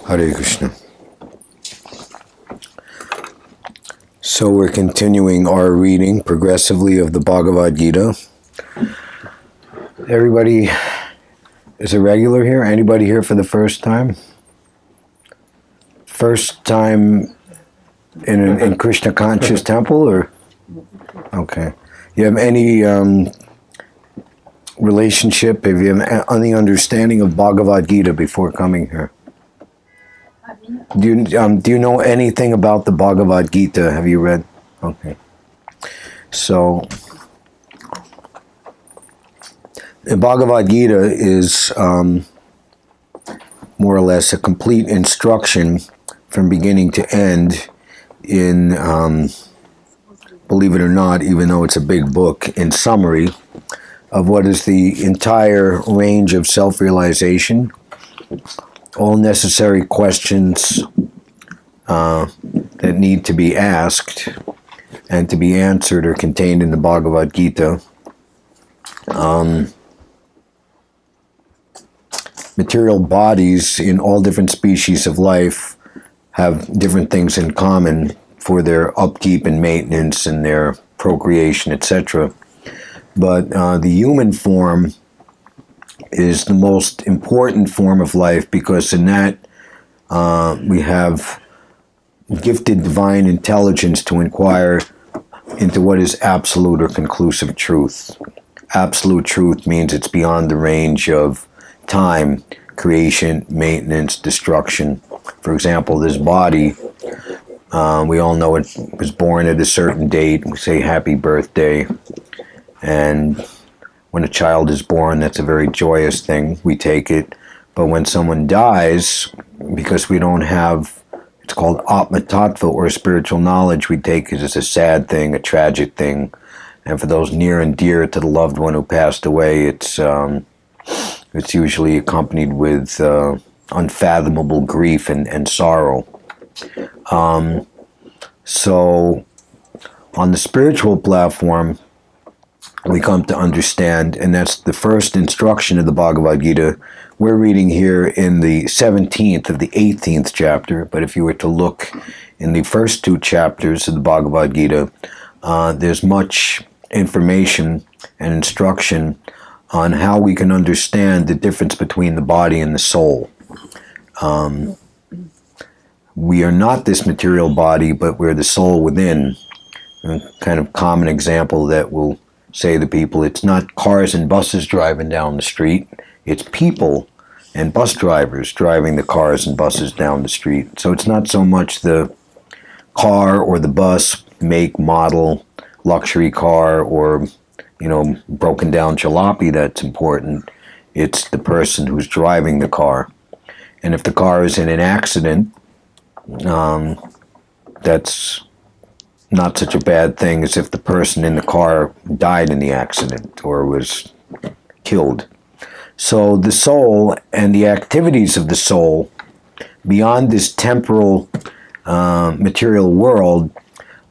Hare Krishna. So we're continuing our reading progressively of the Bhagavad-gita. Everybody is a regular here? Anybody here for the first time? First time in Krishna Conscious Temple, or? Okay. You have any relationship, have you have any understanding of Bhagavad-gita before coming here? Do you know anything about the Bhagavad-gita? Have you read? Okay. So, the Bhagavad-gita is more or less a complete instruction from beginning to end in, believe it or not, even though it's a big book, in summary of what is the entire range of self-realization. All necessary questions that need to be asked and to be answered are contained in the Bhagavad-gita. Material bodies in all different species of life have different things in common for their upkeep and maintenance and their procreation, etc. But the human form is the most important form of life, because in that we have gifted divine intelligence to inquire into what is absolute or conclusive truth. Absolute truth means it's beyond the range of time, creation, maintenance, destruction. For example, this body, we all know it was born at a certain date. We say happy birthday. And when a child is born, that's a very joyous thing. We take it. But when someone dies, because we don't have, it's called Atma or spiritual knowledge, we take it as a sad thing, a tragic thing. And for those near and dear to the loved one who passed away, it's usually accompanied with unfathomable grief and sorrow. So on the spiritual platform, we come to understand, and that's the first instruction of the Bhagavad-gita. We're reading here in the 17th of the 18th chapter, but if you were to look in the first two chapters of the Bhagavad-gita, there's much information and instruction on how we can understand the difference between the body and the soul. We are not this material body, but we're the soul within. A kind of common example that will say to people, it's not cars and buses driving down the street, it's people and bus drivers driving the cars and buses down the street. So it's not so much the car or the bus, make, model, luxury car, or broken down jalopy that's important. It's the person who's driving the car. And if the car is in an accident, that's not such a bad thing as if the person in the car died in the accident or was killed. So the soul and the activities of the soul beyond this temporal material world,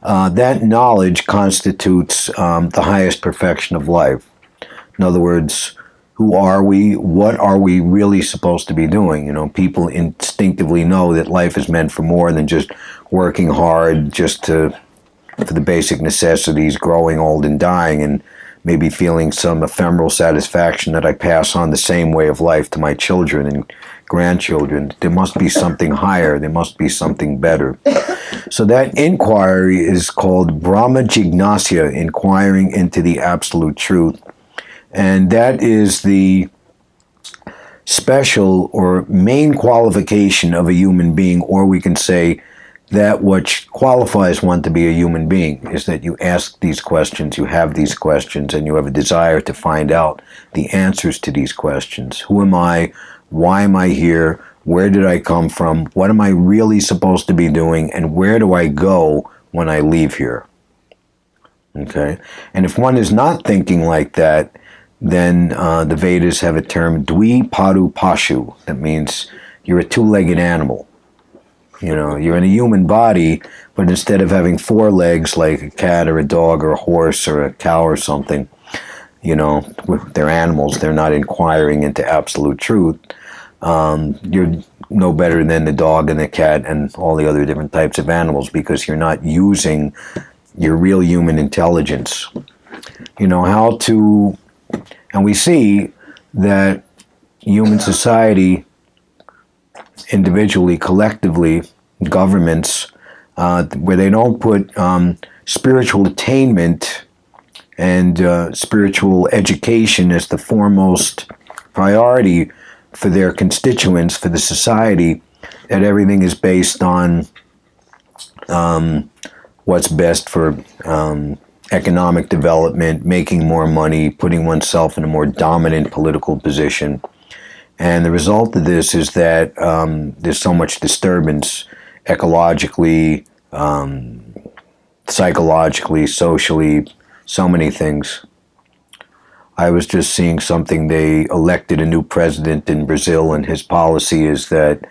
that knowledge constitutes the highest perfection of life. In other words, who are we? What are we really supposed to be doing? People instinctively know that life is meant for more than just working hard for the basic necessities, growing old and dying, and maybe feeling some ephemeral satisfaction that I pass on the same way of life to my children and grandchildren. There must be something higher. There must be something better. So that inquiry is called Brahma Jignasya, inquiring into the absolute truth. And that is the special or main qualification of a human being, or we can say that which qualifies one to be a human being, is that you ask these questions, you have these questions, and you have a desire to find out the answers to these questions. Who am I? Why am I here? Where did I come from? What am I really supposed to be doing? And where do I go when I leave here? Okay? And if one is not thinking like that, then the Vedas have a term, Dvi Paru Pashu. That means you're a two-legged animal. You're in a human body, but instead of having four legs like a cat or a dog or a horse or a cow or something, they're animals, they're not inquiring into absolute truth. you're no better than the dog and the cat and all the other different types of animals, because you're not using your real human intelligence. And we see that human society, individually, collectively, governments, where they don't put spiritual attainment and spiritual education as the foremost priority for their constituents, for the society, that everything is based on what's best for economic development, making more money, putting oneself in a more dominant political position. And the result of this is that there's so much disturbance ecologically, psychologically, socially, so many things. I was just seeing something. They elected a new president in Brazil, and his policy is that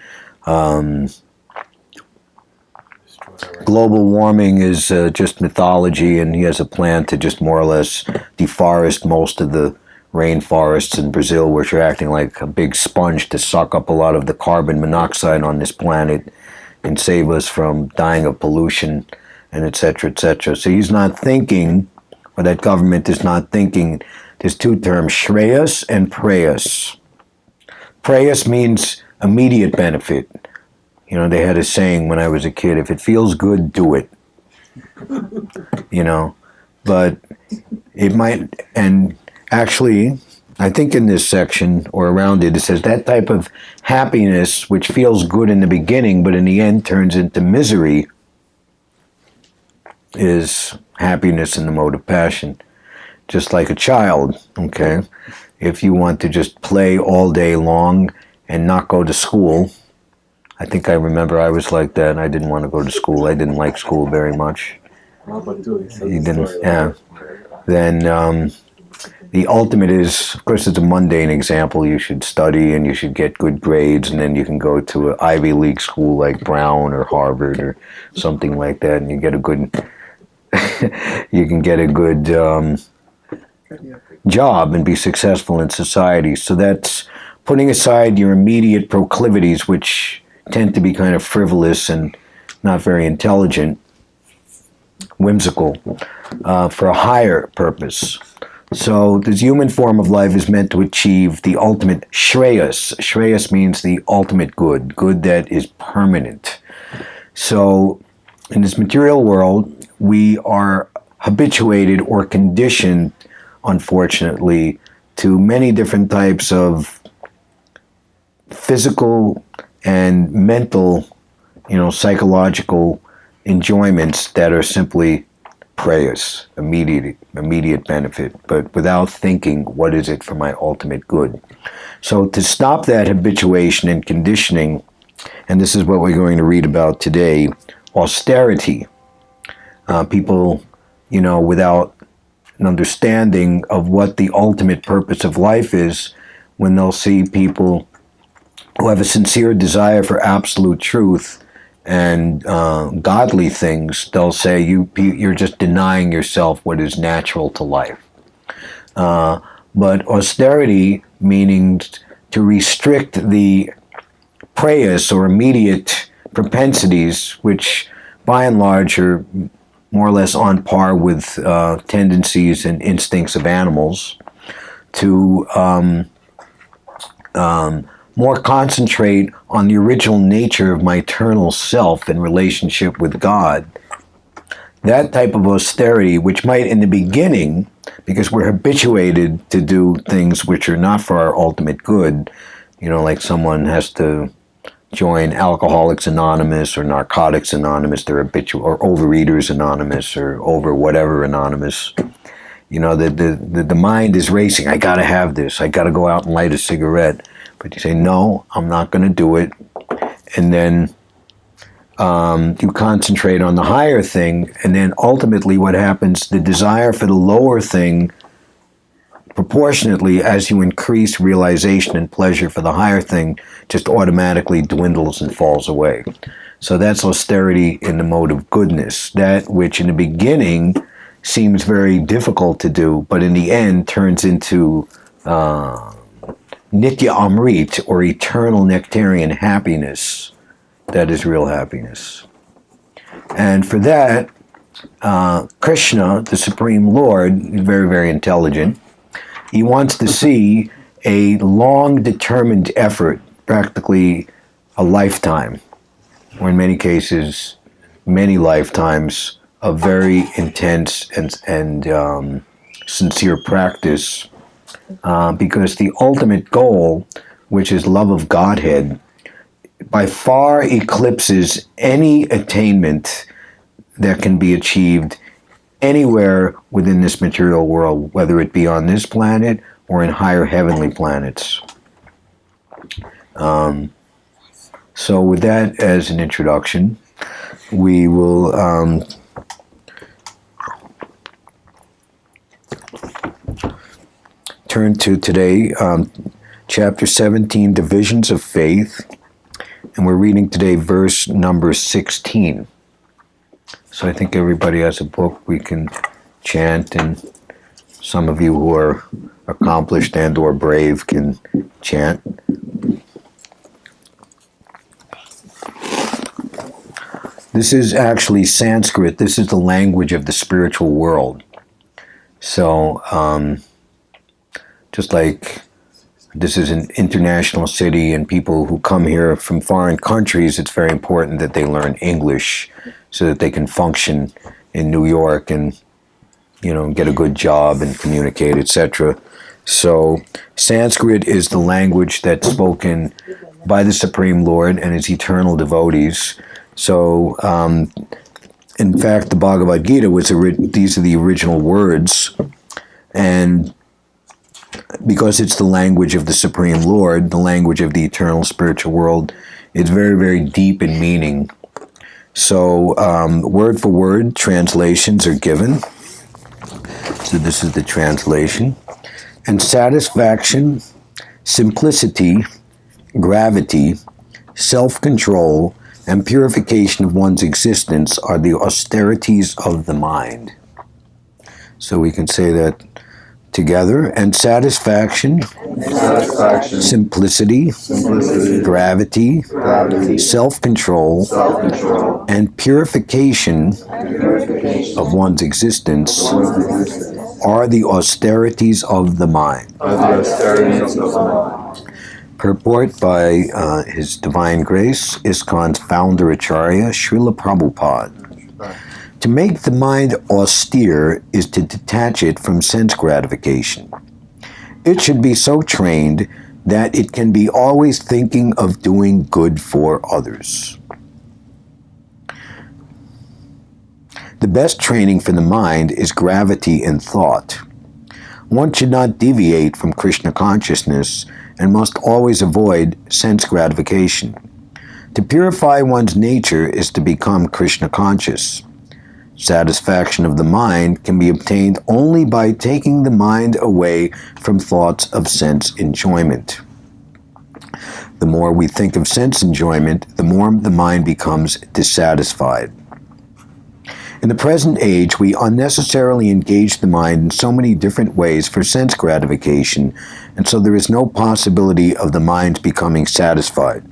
global warming is just mythology, and he has a plan to just more or less deforest most of the rainforests in Brazil, which are acting like a big sponge to suck up a lot of the carbon monoxide on this planet and save us from dying of pollution, and et cetera, et cetera. So he's not thinking, or that government is not thinking. There's two terms, shreyas and prayas. Prayas means immediate benefit. They had a saying when I was a kid, if it feels good, do it. But it might, and actually, I think in this section or around it, it says that type of happiness which feels good in the beginning, but in the end turns into misery, is happiness in the mode of passion. Just like a child, okay? If you want to just play all day long and not go to school, I think I remember I was like that. I didn't want to go to school. I didn't like school very much. You didn't, yeah. Then the ultimate is, of course, it's a mundane example. You should study and you should get good grades, and then you can go to an Ivy League school like Brown or Harvard or something like that, and you get a good, you can get a good job and be successful in society. So that's putting aside your immediate proclivities, which tend to be kind of frivolous and not very intelligent, whimsical, for a higher purpose. So this human form of life is meant to achieve the ultimate shreyas. Shreyas means the ultimate good, good that is permanent. So in this material world, we are habituated or conditioned, unfortunately, to many different types of physical and mental, psychological enjoyments that are simply prayers, immediate benefit, but without thinking, what is it for my ultimate good? So to stop that habituation and conditioning, and this is what we're going to read about today, austerity. People, without an understanding of what the ultimate purpose of life is, when they'll see people who have a sincere desire for absolute truth and godly things, they'll say you're just denying yourself what is natural to life. But austerity, meaning to restrict the prayas or immediate propensities, which by and large are more or less on par with tendencies and instincts of animals, to more concentrate on the original nature of my eternal self in relationship with God. That type of austerity, which might in the beginning, because we're habituated to do things which are not for our ultimate good, like someone has to join Alcoholics Anonymous or Narcotics Anonymous, they're habitual, or Overeaters Anonymous or over whatever Anonymous. The mind is racing. I got to have this. I got to go out and light a cigarette. But you say, no, I'm not going to do it. And then you concentrate on the higher thing. And then ultimately what happens, the desire for the lower thing, proportionately, as you increase realization and pleasure for the higher thing, just automatically dwindles and falls away. So that's austerity in the mode of goodness. That which in the beginning seems very difficult to do, but in the end turns into Nitya Amrit, or eternal nectarian happiness. That is real happiness. And for that, Krishna, the Supreme Lord, is very, very intelligent. He wants to see a long determined effort, practically a lifetime, or in many cases, many lifetimes of very intense and sincere practice, because the ultimate goal, which is love of Godhead, by far eclipses any attainment that can be achieved anywhere within this material world, whether it be on this planet or in higher heavenly planets. So with that as an introduction, we will turn to today, chapter 17, Divisions of Faith, and we're reading today verse number 16. So I think everybody has a book we can chant, and some of you who are accomplished and or brave can chant. This is actually Sanskrit. This is the language of the spiritual world. So just like this is an international city and people who come here from foreign countries, it's very important that they learn English so that they can function in New York and, get a good job and communicate, etc. So Sanskrit is the language that's spoken by the Supreme Lord and his eternal devotees. So, in fact, the Bhagavad-gita these are the original words, and because it's the language of the Supreme Lord, the language of the eternal spiritual world, it's very, very deep in meaning. So, word for word, translations are given. So this is the translation. And satisfaction, simplicity, gravity, self-control, and purification of one's existence are the austerities of the mind. So we can say that together. And satisfaction, simplicity, gravity, self-control, and purification of one's existence are the austerities of the mind. Purport by His Divine Grace, ISKCON's founder Acharya, Srila Prabhupada. To make the mind austere is to detach it from sense gratification. It should be so trained that it can be always thinking of doing good for others. The best training for the mind is gravity in thought. One should not deviate from Krishna consciousness and must always avoid sense gratification. To purify one's nature is to become Krishna conscious. Satisfaction of the mind can be obtained only by taking the mind away from thoughts of sense enjoyment. The more we think of sense enjoyment, the more the mind becomes dissatisfied. In the present age, we unnecessarily engage the mind in so many different ways for sense gratification, and so there is no possibility of the mind becoming satisfied.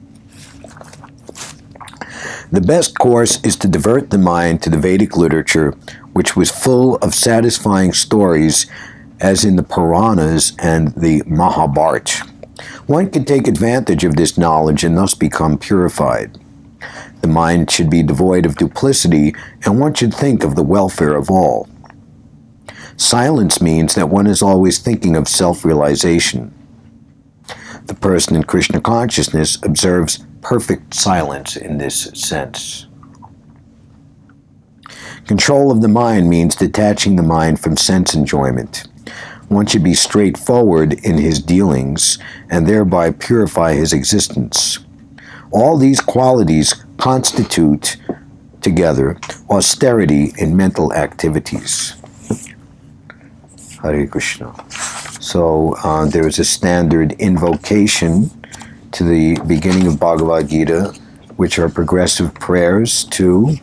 The best course is to divert the mind to the Vedic literature, which was full of satisfying stories, as in the Puranas and the Mahabharata. One can take advantage of this knowledge and thus become purified. The mind should be devoid of duplicity, and one should think of the welfare of all. Silence means that one is always thinking of self-realization. The person in Krishna consciousness observes perfect silence in this sense. Control of the mind means detaching the mind from sense enjoyment. One should be straightforward in his dealings and thereby purify his existence. All these qualities constitute together austerity in mental activities. Hare Krishna. So there is a standard invocation to the beginning of Bhagavad-gita, which are progressive prayers to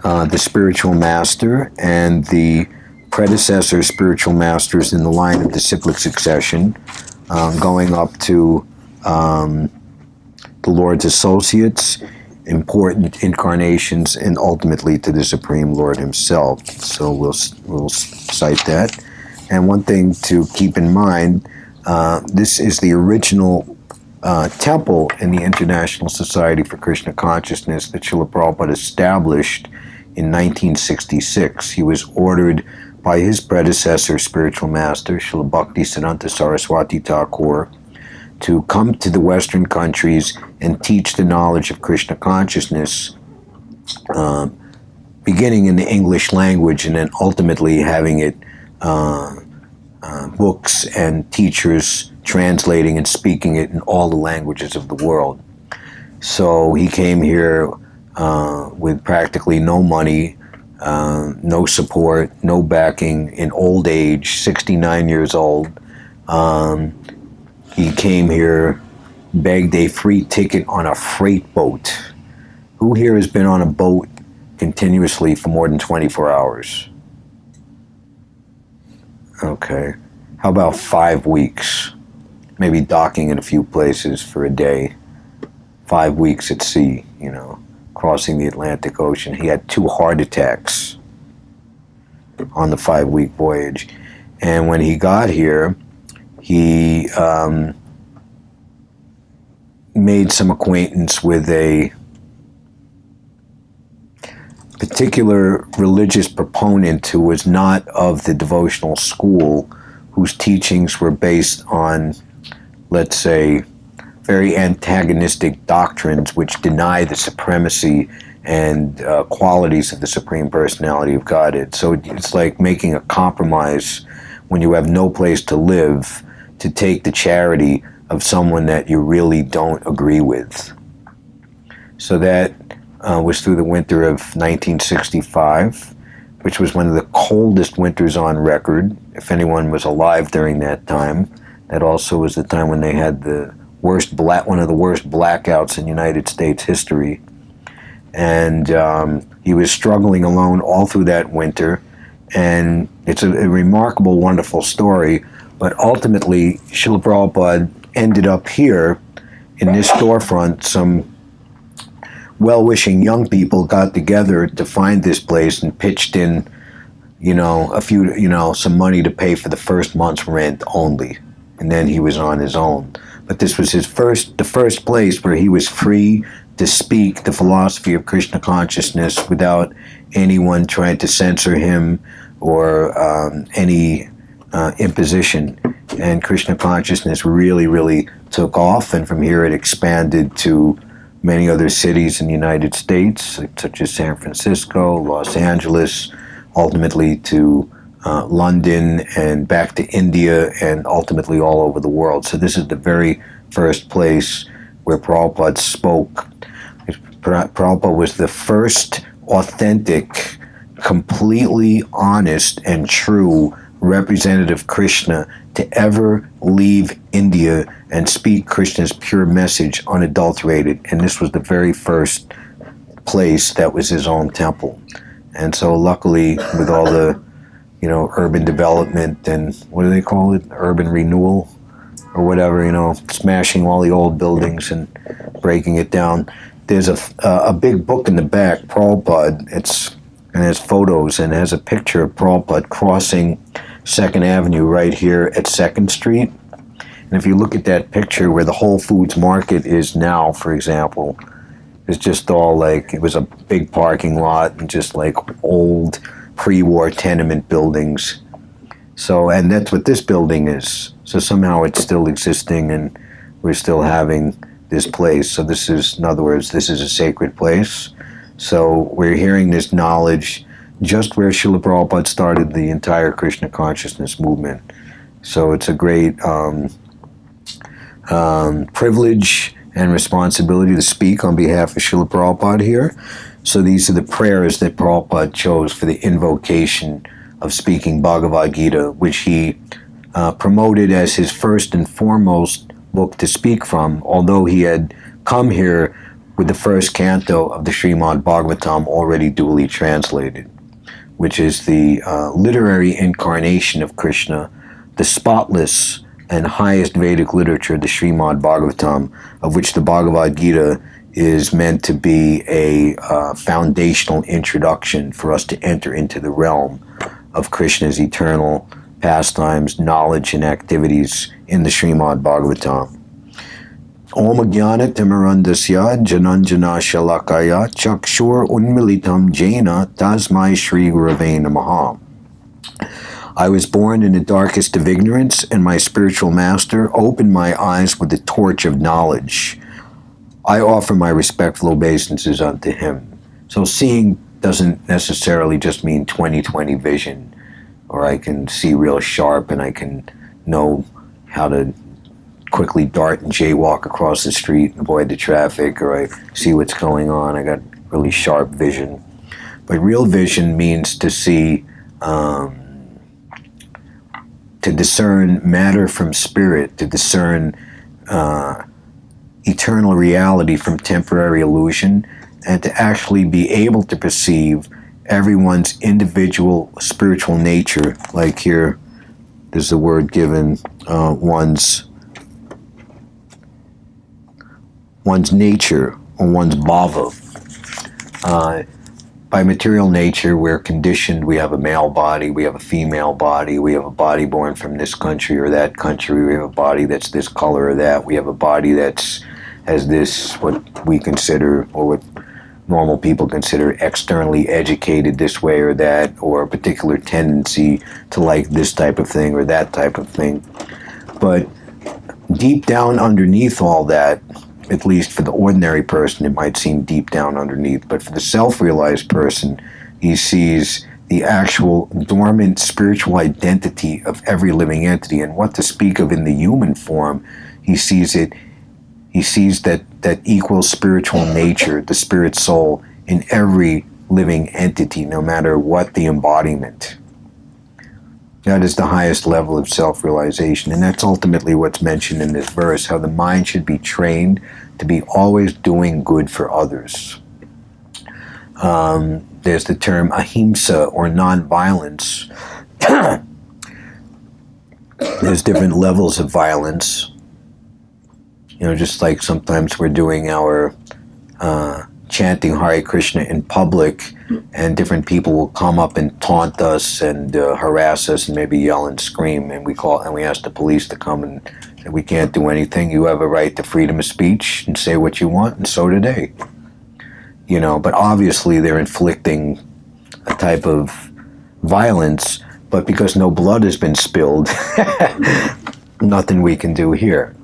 the spiritual master and the predecessor spiritual masters in the line of disciplic succession, going up to the Lord's associates, important incarnations, and ultimately to the Supreme Lord himself. So we'll cite that. And one thing to keep in mind, this is the original temple in the International Society for Krishna Consciousness that Srila Prabhupada established in 1966. He was ordered by his predecessor, spiritual master, Srila Bhaktisiddhanta Saraswati Thakur, to come to the Western countries and teach the knowledge of Krishna consciousness, beginning in the English language and then ultimately having it books and teachers translating and speaking it in all the languages of the world. So he came here with practically no money, no support, no backing, in old age, 69 years old. He came here, begged a free ticket on a freight boat. Who here has been on a boat continuously for more than 24 hours? Okay. How about 5 weeks? Maybe docking in a few places for a day. 5 weeks at sea, crossing the Atlantic Ocean. He had 2 heart attacks on the 5-week voyage. And when he got here, he made some acquaintance with a particular religious proponent who was not of the devotional school, whose teachings were based on, let's say, very antagonistic doctrines which deny the supremacy and qualities of the Supreme Personality of Godhead. So it's like making a compromise when you have no place to live to take the charity of someone that you really don't agree with. So that was through the winter of 1965, which was one of the coldest winters on record, if anyone was alive during that time. That also was the time when they had one of the worst blackouts in United States history. And he was struggling alone all through that winter. And it's a remarkable, wonderful story. But ultimately, Srila Prabhupada ended up here in this storefront. Some well-wishing young people got together to find this place and pitched in, some money to pay for the first month's rent only. And then he was on his own. But this was the first place where he was free to speak the philosophy of Krishna consciousness without anyone trying to censor him or any imposition. And Krishna consciousness really, really took off, and from here it expanded to many other cities in the United States, such as San Francisco, Los Angeles, ultimately to London and back to India, and ultimately all over the world. So this is the very first place where Prabhupada spoke. Prabhupada was the first authentic, completely honest and true representative Krishna to ever leave India and speak Krishna's pure message unadulterated. And this was the very first place that was his own temple. And so luckily, with all the urban development and what do they call it? Urban renewal or whatever, smashing all the old buildings and breaking it down. There's a big book in the back, Prabhupada. And has photos and has a picture of Prabhupada crossing 2nd Avenue right here at 2nd Street. And if you look at that picture where the Whole Foods Market is now, for example, it's just all like, it was a big parking lot and just like old pre-war tenement buildings. So, and that's what this building is. So somehow it's still existing and we're still having this place. So this is, in other words, this is a sacred place. So we're hearing this knowledge just where Srila Prabhupada started the entire Krishna consciousness movement. So it's a great privilege and responsibility to speak on behalf of Srila Prabhupada here. So these are the prayers that Prabhupada chose for the invocation of speaking Bhagavad-gita, which he promoted as his first and foremost book to speak from, although he had come here with the first canto of the Srimad Bhagavatam already duly translated, which is the literary incarnation of Krishna, the spotless and highest Vedic literature, the Srimad Bhagavatam, of which the Bhagavad-gita is meant to be a foundational introduction for us to enter into the realm of Krishna's eternal pastimes, knowledge, and activities in the Srimad Bhagavatam. Om Jnana Timirandasya Jananjana Shalakaya Chakshur Unmilitam Jaina Tasmai Shri Gurave Namaha. I was born in the darkest of ignorance, and my spiritual master opened my eyes with the torch of knowledge. I offer my respectful obeisances unto him. So seeing doesn't necessarily just mean 20/20 vision, or I can see real sharp and I can know how to quickly dart and jaywalk across the street and avoid the traffic, or I see what's going on. I got really sharp vision. But real vision means to see, to discern matter from spirit, to discern eternal reality from temporary illusion, and to actually be able to perceive everyone's individual spiritual nature. Like here, there's the word given, one's nature, or one's bhava. By material nature, we're conditioned. We have a male body, we have a female body, we have a body born from this country or that country, we have a body that's this color or that, we have a body that's has this, what we consider, or what normal people consider externally educated this way or that, or a particular tendency to like this type of thing or that type of thing. But deep down underneath all that, at least for the ordinary person, it might seem deep down underneath, but for the self-realized person, he sees the actual dormant spiritual identity of every living entity. And what to speak of in the human form, he sees that equal spiritual nature, the spirit soul, in every living entity, no matter what the embodiment. That is the highest level of self-realization, and that's ultimately what's mentioned in this verse, how the mind should be trained to be always doing good for others. There's the term ahimsa, or non-violence. There's different levels of violence. You know, just like sometimes we're doing our chanting Hare Krishna in public, and different people will come up and taunt us and harass us and maybe yell and scream, and we ask the police to come, and we can't do anything. You have a right to freedom of speech and say what you want, and so do they. You know, but obviously they're inflicting a type of violence, but because no blood has been spilled, nothing we can do here.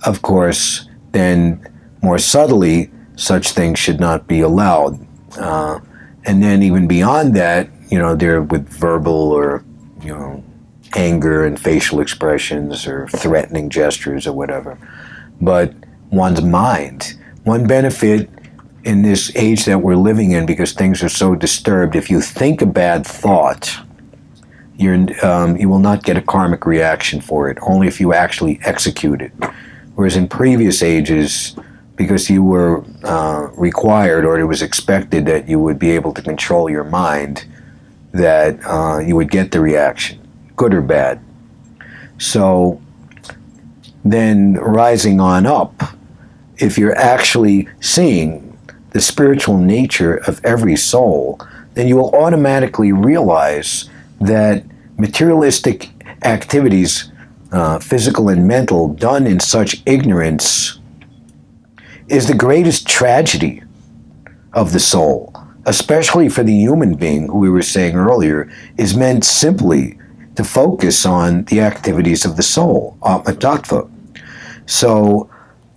Of course, then more subtly, such things should not be allowed. And then even beyond that, you know, they're with verbal or, you know, anger and facial expressions or threatening gestures or whatever. But one's mind, one benefit in this age that we're living in, because things are so disturbed, if you think a bad thought, you will not get a karmic reaction for it, only if you actually execute it. Whereas in previous ages, because you were required, or it was expected that you would be able to control your mind, that you would get the reaction, good or bad. So then rising on up, if you're actually seeing the spiritual nature of every soul, then you will automatically realize that materialistic activities, physical and mental, done in such ignorance is the greatest tragedy of the soul, especially for the human being, who we were saying earlier, is meant simply to focus on the activities of the soul, Atma. So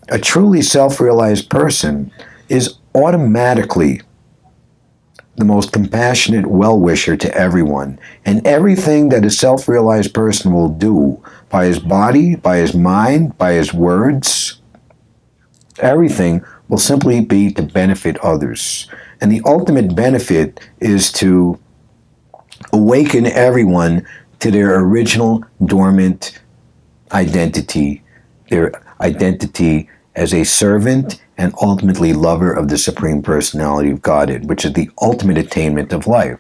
a truly self-realized person is automatically the most compassionate well-wisher to everyone, and everything that a self-realized person will do by his body, by his mind, by his words, everything will simply be to benefit others. And the ultimate benefit is to awaken everyone to their original dormant identity, their identity as a servant and ultimately lover of the Supreme Personality of Godhead, which is the ultimate attainment of life.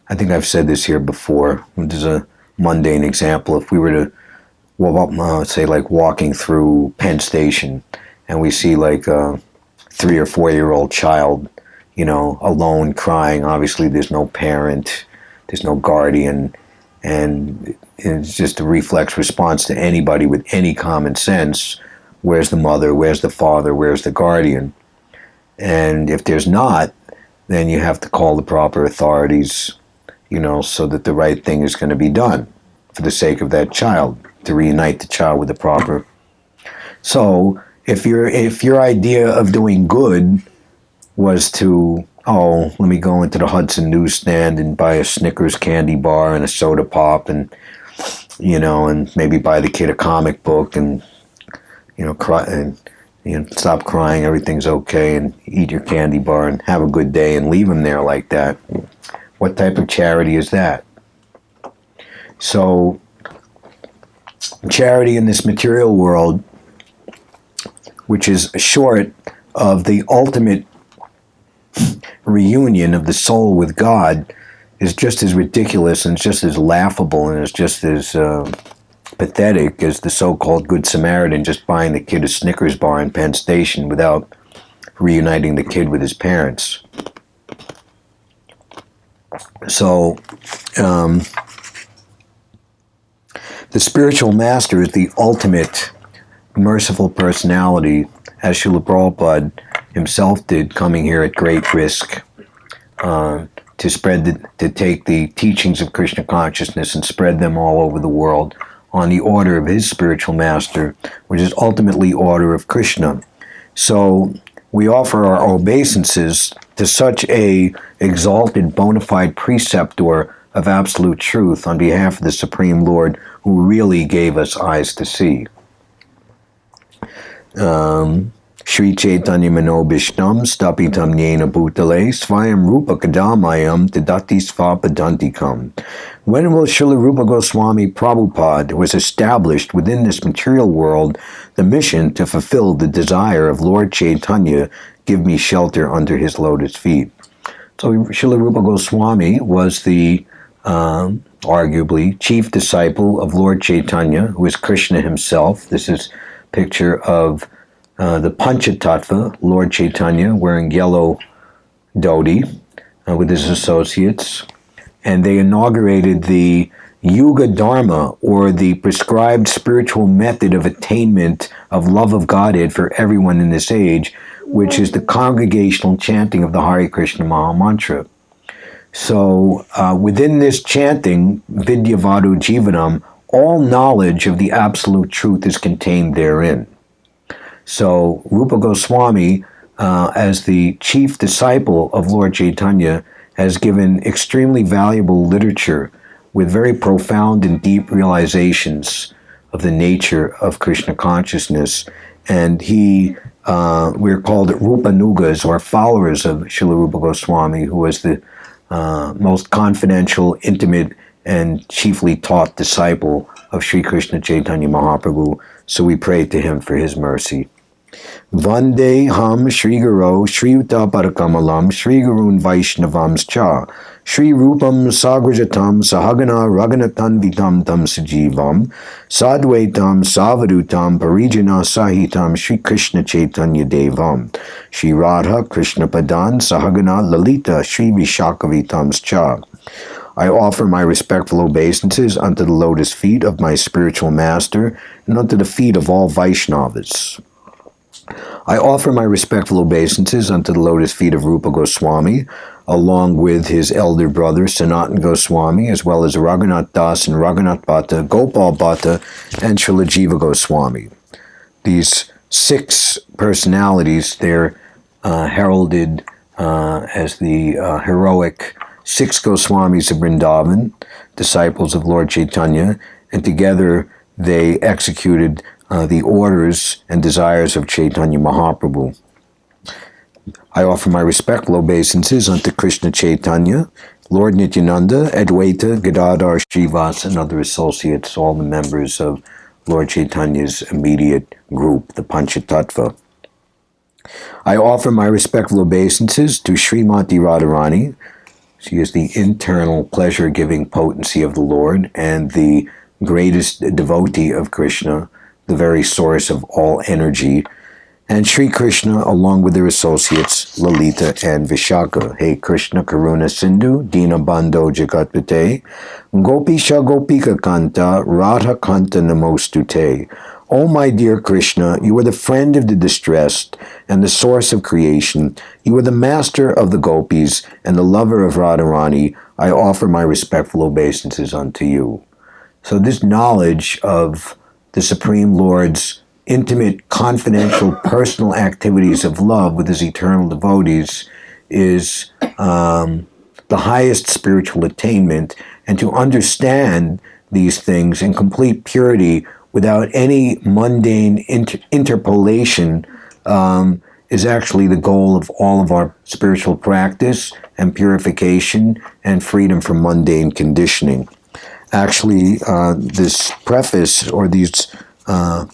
I think I've said this here before. There's a mundane example. If we were to, say, like walking through Penn Station, and we see like a 3 or 4 year old child, alone crying. Obviously, there's no parent, there's no guardian, and it's just a reflex response to anybody with any common sense. Where's the mother? Where's the father? Where's the guardian? And if there's not, then you have to call the proper authorities, so that the right thing is going to be done for the sake of that child, to reunite the child with the proper. So if your idea of doing good was to, let me go into the Hudson newsstand and buy a Snickers candy bar and a soda pop, and and maybe buy the kid a comic book, and cry and stop crying, everything's okay, and eat your candy bar and have a good day and leave him there like that. What type of charity is that? So charity in this material world, which is short of the ultimate reunion of the soul with God, is just as ridiculous and just as laughable and is just as pathetic as the so-called Good Samaritan just buying the kid a Snickers bar in Penn Station without reuniting the kid with his parents. So, the spiritual master is the ultimate merciful personality, as Srila Prabhupada himself did, coming here at great risk to take the teachings of Krishna consciousness and spread them all over the world on the order of his spiritual master, which is ultimately order of Krishna. So we offer our obeisances to such a exalted bona fide preceptor of absolute truth on behalf of the Supreme Lord, who really gave us eyes to see. Sri Chaitanya Manobishtam Stapitam Yena Bhutale Svayam Rupa Kadamayam Tadati Svapadantikam. When will Srila Rupa Goswami Prabhupada was established within this material world the mission to fulfill the desire of Lord Chaitanya, give me shelter under his lotus feet? So Srila Rupa Goswami was the arguably chief disciple of Lord Chaitanya, who is Krishna himself. This is a picture of the Panchatattva, Lord Chaitanya, wearing yellow dhoti with his associates. And they inaugurated the Yuga Dharma, or the prescribed spiritual method of attainment of love of Godhead for everyone in this age, which is the congregational chanting of the Hare Krishna Maha Mantra. So within this chanting, Vidyavadu Jivanam, all knowledge of the absolute truth is contained therein. So Rupa Goswami, as the chief disciple of Lord Chaitanya, has given extremely valuable literature with very profound and deep realizations of the nature of Krishna consciousness. And we're called Rupanugas, or followers of Srila Rupa Goswami, who was the most confidential, intimate, and chiefly taught disciple of Sri Krishna Chaitanya Mahaprabhu. So we pray to him for his mercy. Vande ham Shri Guru Shri Uta Parakamalam Shri Gurun Vaishnavams Cha Shri Rupam Sagrajatam Sahagana Raganatan Vitam Tam Sajivam Sadvaitam Savadutam Parijana Sahitam Shri Krishna Chaitanya Devam Shri Radha Krishna Padan Sahagana Lalita Shri Vishakavitams Cha. I offer my respectful obeisances unto the lotus feet of my spiritual master and unto the feet of all Vaishnavas. I offer my respectful obeisances unto the lotus feet of Rupa Goswami, along with his elder brother Sanatan Goswami, as well as Raghunath Das and Raghunath Bhatta, Gopal Bhatta, and Srila Jiva Goswami. These 6 personalities, they're heralded as the heroic 6 Goswamis of Vrindavan, disciples of Lord Chaitanya, and together they executed the orders and desires of Chaitanya Mahaprabhu. I offer my respectful obeisances unto Krishna Chaitanya, Lord Nityananda, Advaita, Gadadhar, Srivas, and other associates, all the members of Lord Chaitanya's immediate group, the Panchatattva. I offer my respectful obeisances to Srimati Radharani, She is the internal pleasure-giving potency of the Lord and the greatest devotee of Krishna, the very source of all energy. And Sri Krishna, along with their associates, Lalita and Vishaka. Hey Krishna Karuna Sindhu, Dina Bandho Jagatpate, Gopisha Gopika Kanta, Radha Kanta Namostute. O my dear Krishna, you are the friend of the distressed and the source of creation. You are the master of the gopis and the lover of Radharani. I offer my respectful obeisances unto you. So this knowledge of the Supreme Lord's intimate, confidential, personal activities of love with his eternal devotees is the highest spiritual attainment, and to understand these things in complete purity without any mundane interpolation is actually the goal of all of our spiritual practice and purification and freedom from mundane conditioning. Actually, this preface or these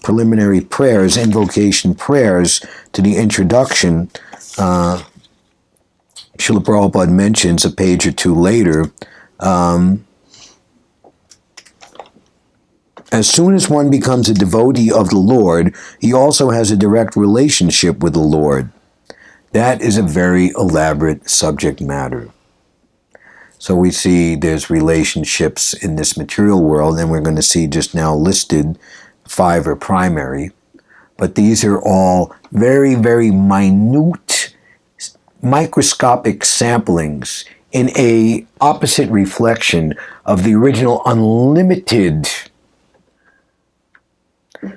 preliminary prayers, invocation prayers to the introduction, Srila Prabhupada mentions a page or two later, as soon as one becomes a devotee of the Lord, he also has a direct relationship with the Lord. That is a very elaborate subject matter. So we see there's relationships in this material world, and we're going to see just now listed 5 are primary, but these are all very, very minute, microscopic samplings in a opposite reflection of the original unlimited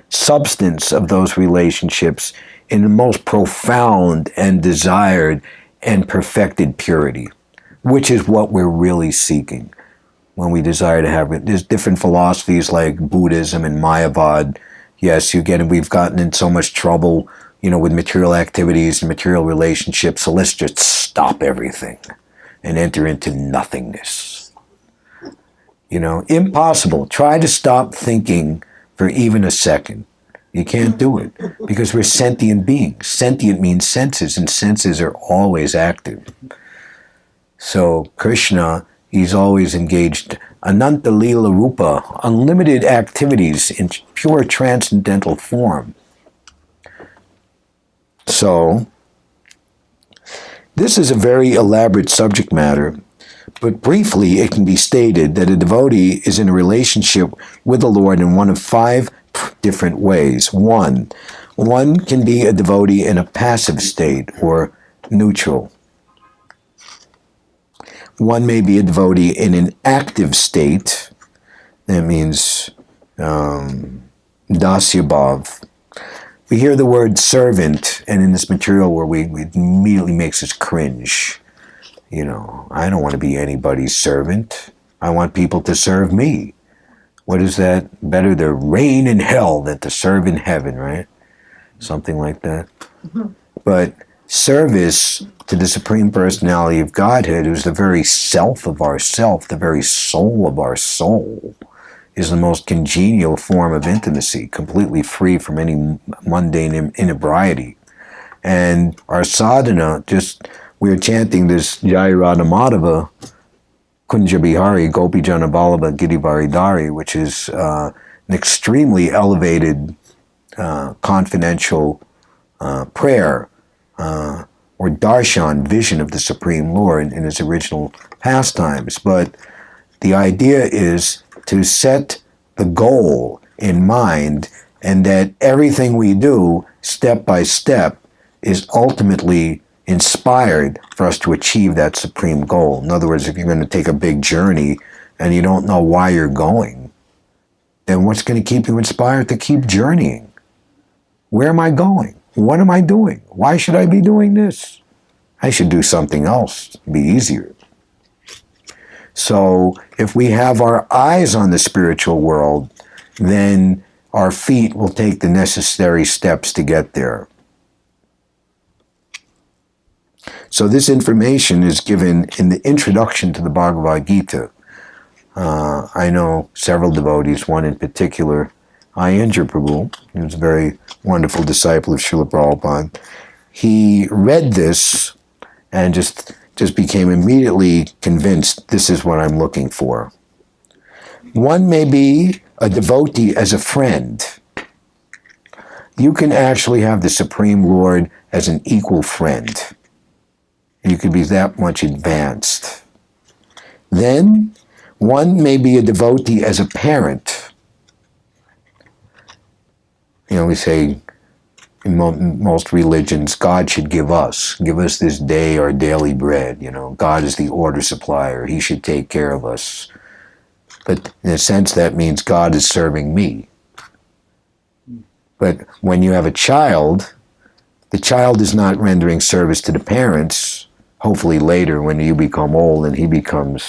substance of those relationships in the most profound and desired and perfected purity, which is what we're really seeking when we desire to have it. There's different philosophies like Buddhism and Mayavad. Yes, we've gotten in so much trouble, with material activities and material relationships, so let's just stop everything and enter into nothingness. Impossible. Try to stop thinking for even a second. You can't do it because we're sentient beings. Sentient means senses, and senses are always active. So Krishna, he's always engaged Ananta Lila Rupa, unlimited activities in pure transcendental form. So, this is a very elaborate subject matter, but briefly it can be stated that a devotee is in a relationship with the Lord in one of 5 different ways. One can be a devotee in a passive state or neutral. One may be a devotee in an active state. That means dasyabhav. We hear the word servant, and in this material world, it immediately makes us cringe. I don't want to be anybody's servant. I want people to serve me. What is that? Better to reign in hell than to serve in heaven, right? Something like that. But service to the Supreme Personality of Godhead, who's the very self of our self, the very soul of our soul, is the most congenial form of intimacy, completely free from any mundane inebriety. And our sadhana, we're chanting this Jai Radha Madhava, Kunja Bihari, Gopi Jana Vallabha Girivari Dari, which is an extremely elevated, confidential prayer, or darshan, vision of the Supreme Lord in his original pastimes. But the idea is to set the goal in mind, and that everything we do, step by step, is ultimately inspired for us to achieve that supreme goal. In other words, if you're going to take a big journey and you don't know why you're going, then what's going to keep you inspired to keep journeying? Where am I going? What am I doing? Why should I be doing this? I should do something else. It'd be easier. So if we have our eyes on the spiritual world, then our feet will take the necessary steps to get there. So this information is given in the introduction to the Bhagavad-gita. I know several devotees, one in particular, Ayendra Prabhu, who was a very wonderful disciple of Srila Prabhupada. He read this and just just became immediately convinced this is what I'm looking for. One may be a devotee as a friend. You can actually have the Supreme Lord as an equal friend. You could be that much advanced. Then, one may be a devotee as a parent. You know, we say in most religions, God should give us this day our daily bread. You know, God is the order supplier. He should take care of us. But in a sense, that means God is serving me. But when you have a child, the child is not rendering service to the parents. Hopefully later, when you become old and the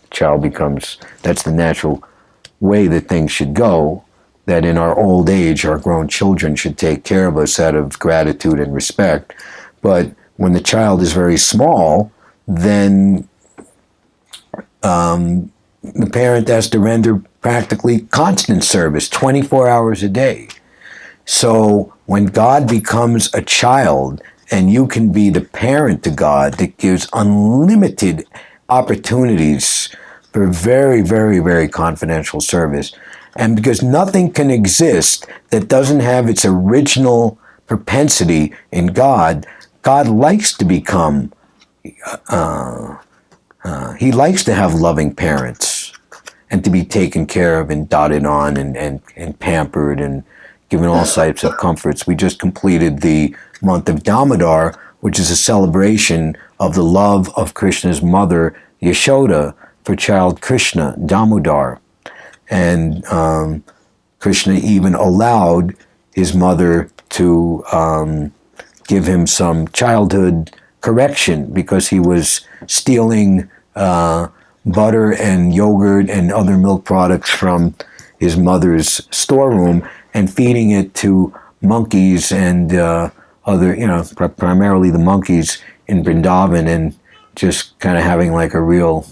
child becomes, that's the natural way that things should go, that in our old age, our grown children should take care of us out of gratitude and respect. But when the child is very small, then the parent has to render practically constant service, 24 hours a day. So when God becomes a child and you can be the parent to God, that gives unlimited opportunities for very, very, very confidential service. And because nothing can exist that doesn't have its original propensity in God, God likes to become, he likes to have loving parents and to be taken care of and dotted on and pampered and given all types of comforts. We just completed the month of Damodar, which is a celebration of the love of Krishna's mother, Yashoda, for child Krishna, Damodar. And Krishna even allowed his mother to give him some childhood correction because he was stealing butter and yogurt and other milk products from his mother's storeroom and feeding it to monkeys and other, primarily the monkeys in Vrindavan, and just kind of having like a real,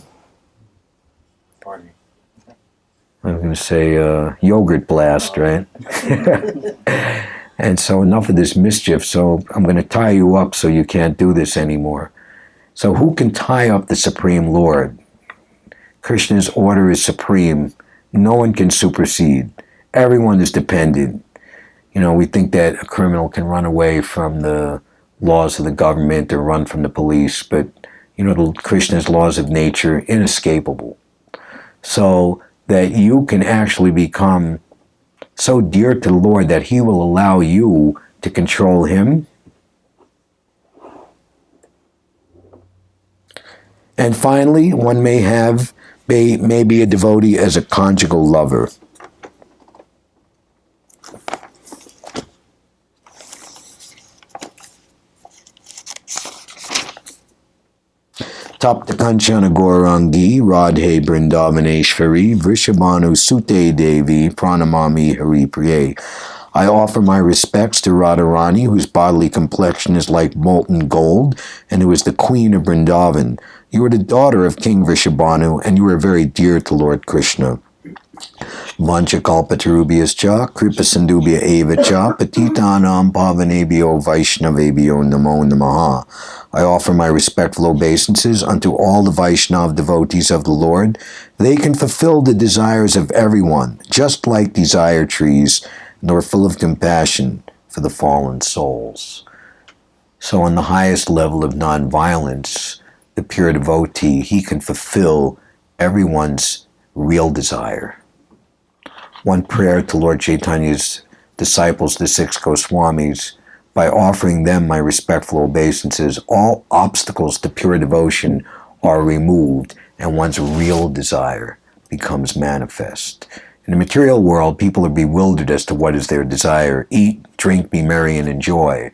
I'm going to say yogurt blast, right? And so enough of this mischief, so I'm going to tie you up so you can't do this anymore. So who can tie up the Supreme Lord? Krishna's order is supreme. No one can supersede. Everyone is dependent. You know, we think that a criminal can run away from the laws of the government or run from the police, but, Krishna's laws of nature, inescapable. So that you can actually become so dear to the Lord that he will allow you to control him. And finally, one may be a devotee as a conjugal lover. Tapta Kanchana Gaurangi, Radhe Brindavaneshwari, Vrishabhanu Sute Devi, Pranamami Hari Priye. I offer my respects to Radharani, whose bodily complexion is like molten gold, and who is the queen of Vrindavan. You are the daughter of King Vrishabhanu, and you are very dear to Lord Krishna. Vanchakalpatarubhyascha, Kripasindubhya eva cha, Patitanam pavanebhyo Vaishnavebhyo namo namaha. I offer my respectful obeisances unto all the Vaishnav devotees of the Lord. They can fulfill the desires of everyone, just like desire trees, and are full of compassion for the fallen souls. So on the highest level of nonviolence, the pure devotee, he can fulfill everyone's real desire. One prayer to Lord Chaitanya's disciples, the six Goswamis, by offering them my respectful obeisances, all obstacles to pure devotion are removed and one's real desire becomes manifest. In the material world, people are bewildered as to what is their desire. Eat, drink, be merry, and enjoy.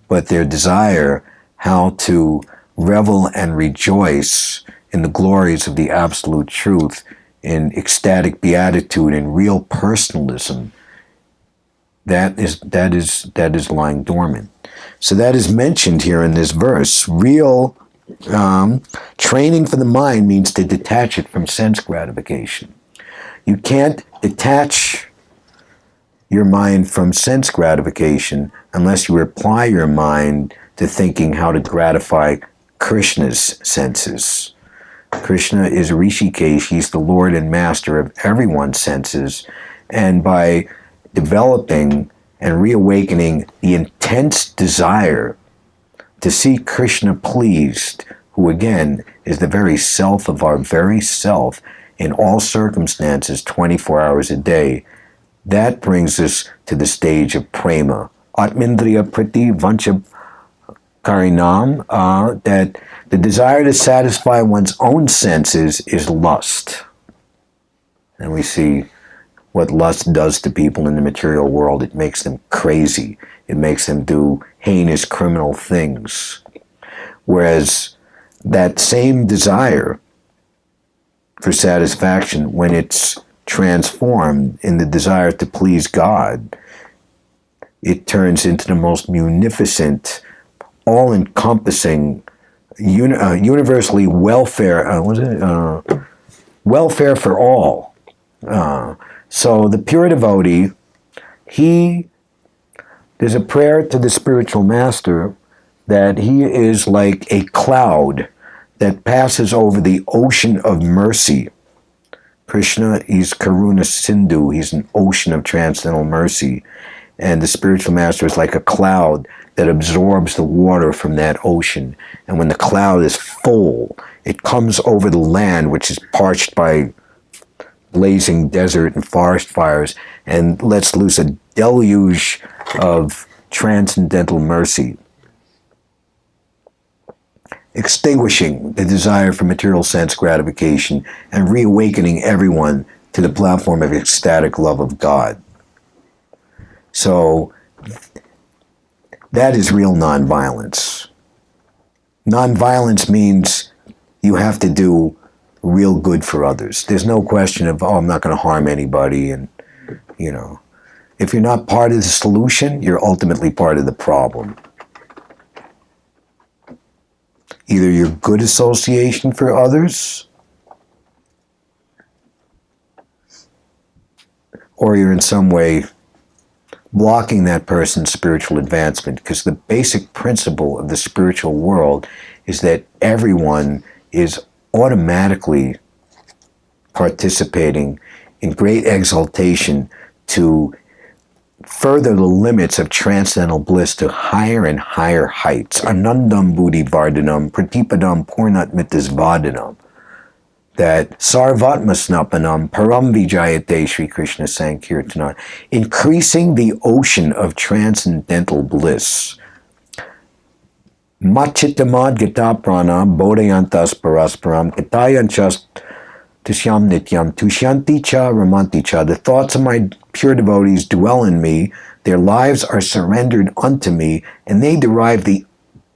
But their desire, how to revel and rejoice in the glories of the absolute truth, in ecstatic beatitude, in real personalism, that is lying dormant. So that is mentioned here in this verse. Real training for the mind means to detach it from sense gratification. You can't detach your mind from sense gratification unless you apply your mind to thinking how to gratify Krishna's senses. Krishna is Rishikesh. He's the Lord and Master of everyone's senses. And by developing and reawakening the intense desire to see Krishna pleased, who again is the very self of our very self in all circumstances, 24 hours a day, that brings us to the stage of prema. Atmindriya priti vancha karinam, that the desire to satisfy one's own senses is lust. And we see what lust does to people in the material world. It makes them crazy. It makes them do heinous criminal things. Whereas that same desire for satisfaction, when it's transformed in the desire to please God, it turns into the most munificent, all-encompassing, universally welfare for all. So the pure devotee, there's a prayer to the spiritual master that he is like a cloud that passes over the ocean of mercy. Krishna is Karuna Sindhu. He's an ocean of transcendental mercy. And the spiritual master is like a cloud that absorbs the water from that ocean. And when the cloud is full, it comes over the land, which is parched by blazing desert and forest fires, and lets loose a deluge of transcendental mercy, extinguishing the desire for material sense gratification and reawakening everyone to the platform of ecstatic love of God. So that is real nonviolence. Nonviolence means you have to do real good for others. There's no question of, I'm not going to harm anybody. And, if you're not part of the solution, you're ultimately part of the problem. Either you're good association for others, or you're in some way blocking that person's spiritual advancement, because the basic principle of the spiritual world is that everyone is automatically participating in great exaltation to further the limits of transcendental bliss to higher and higher heights. Anandam buddhi vardhanam pratipadam purnatmitas vadhanam. That sarvatma snapanam param vijayate Sri Krishna Sankirtana. Increasing the ocean of transcendental bliss. Machitamad gita pranam bodhayantas parasparam katayanchas tusyam nityam tushyanti cha ramanti cha. The thoughts of my pure devotees dwell in me, their lives are surrendered unto me, and they derive the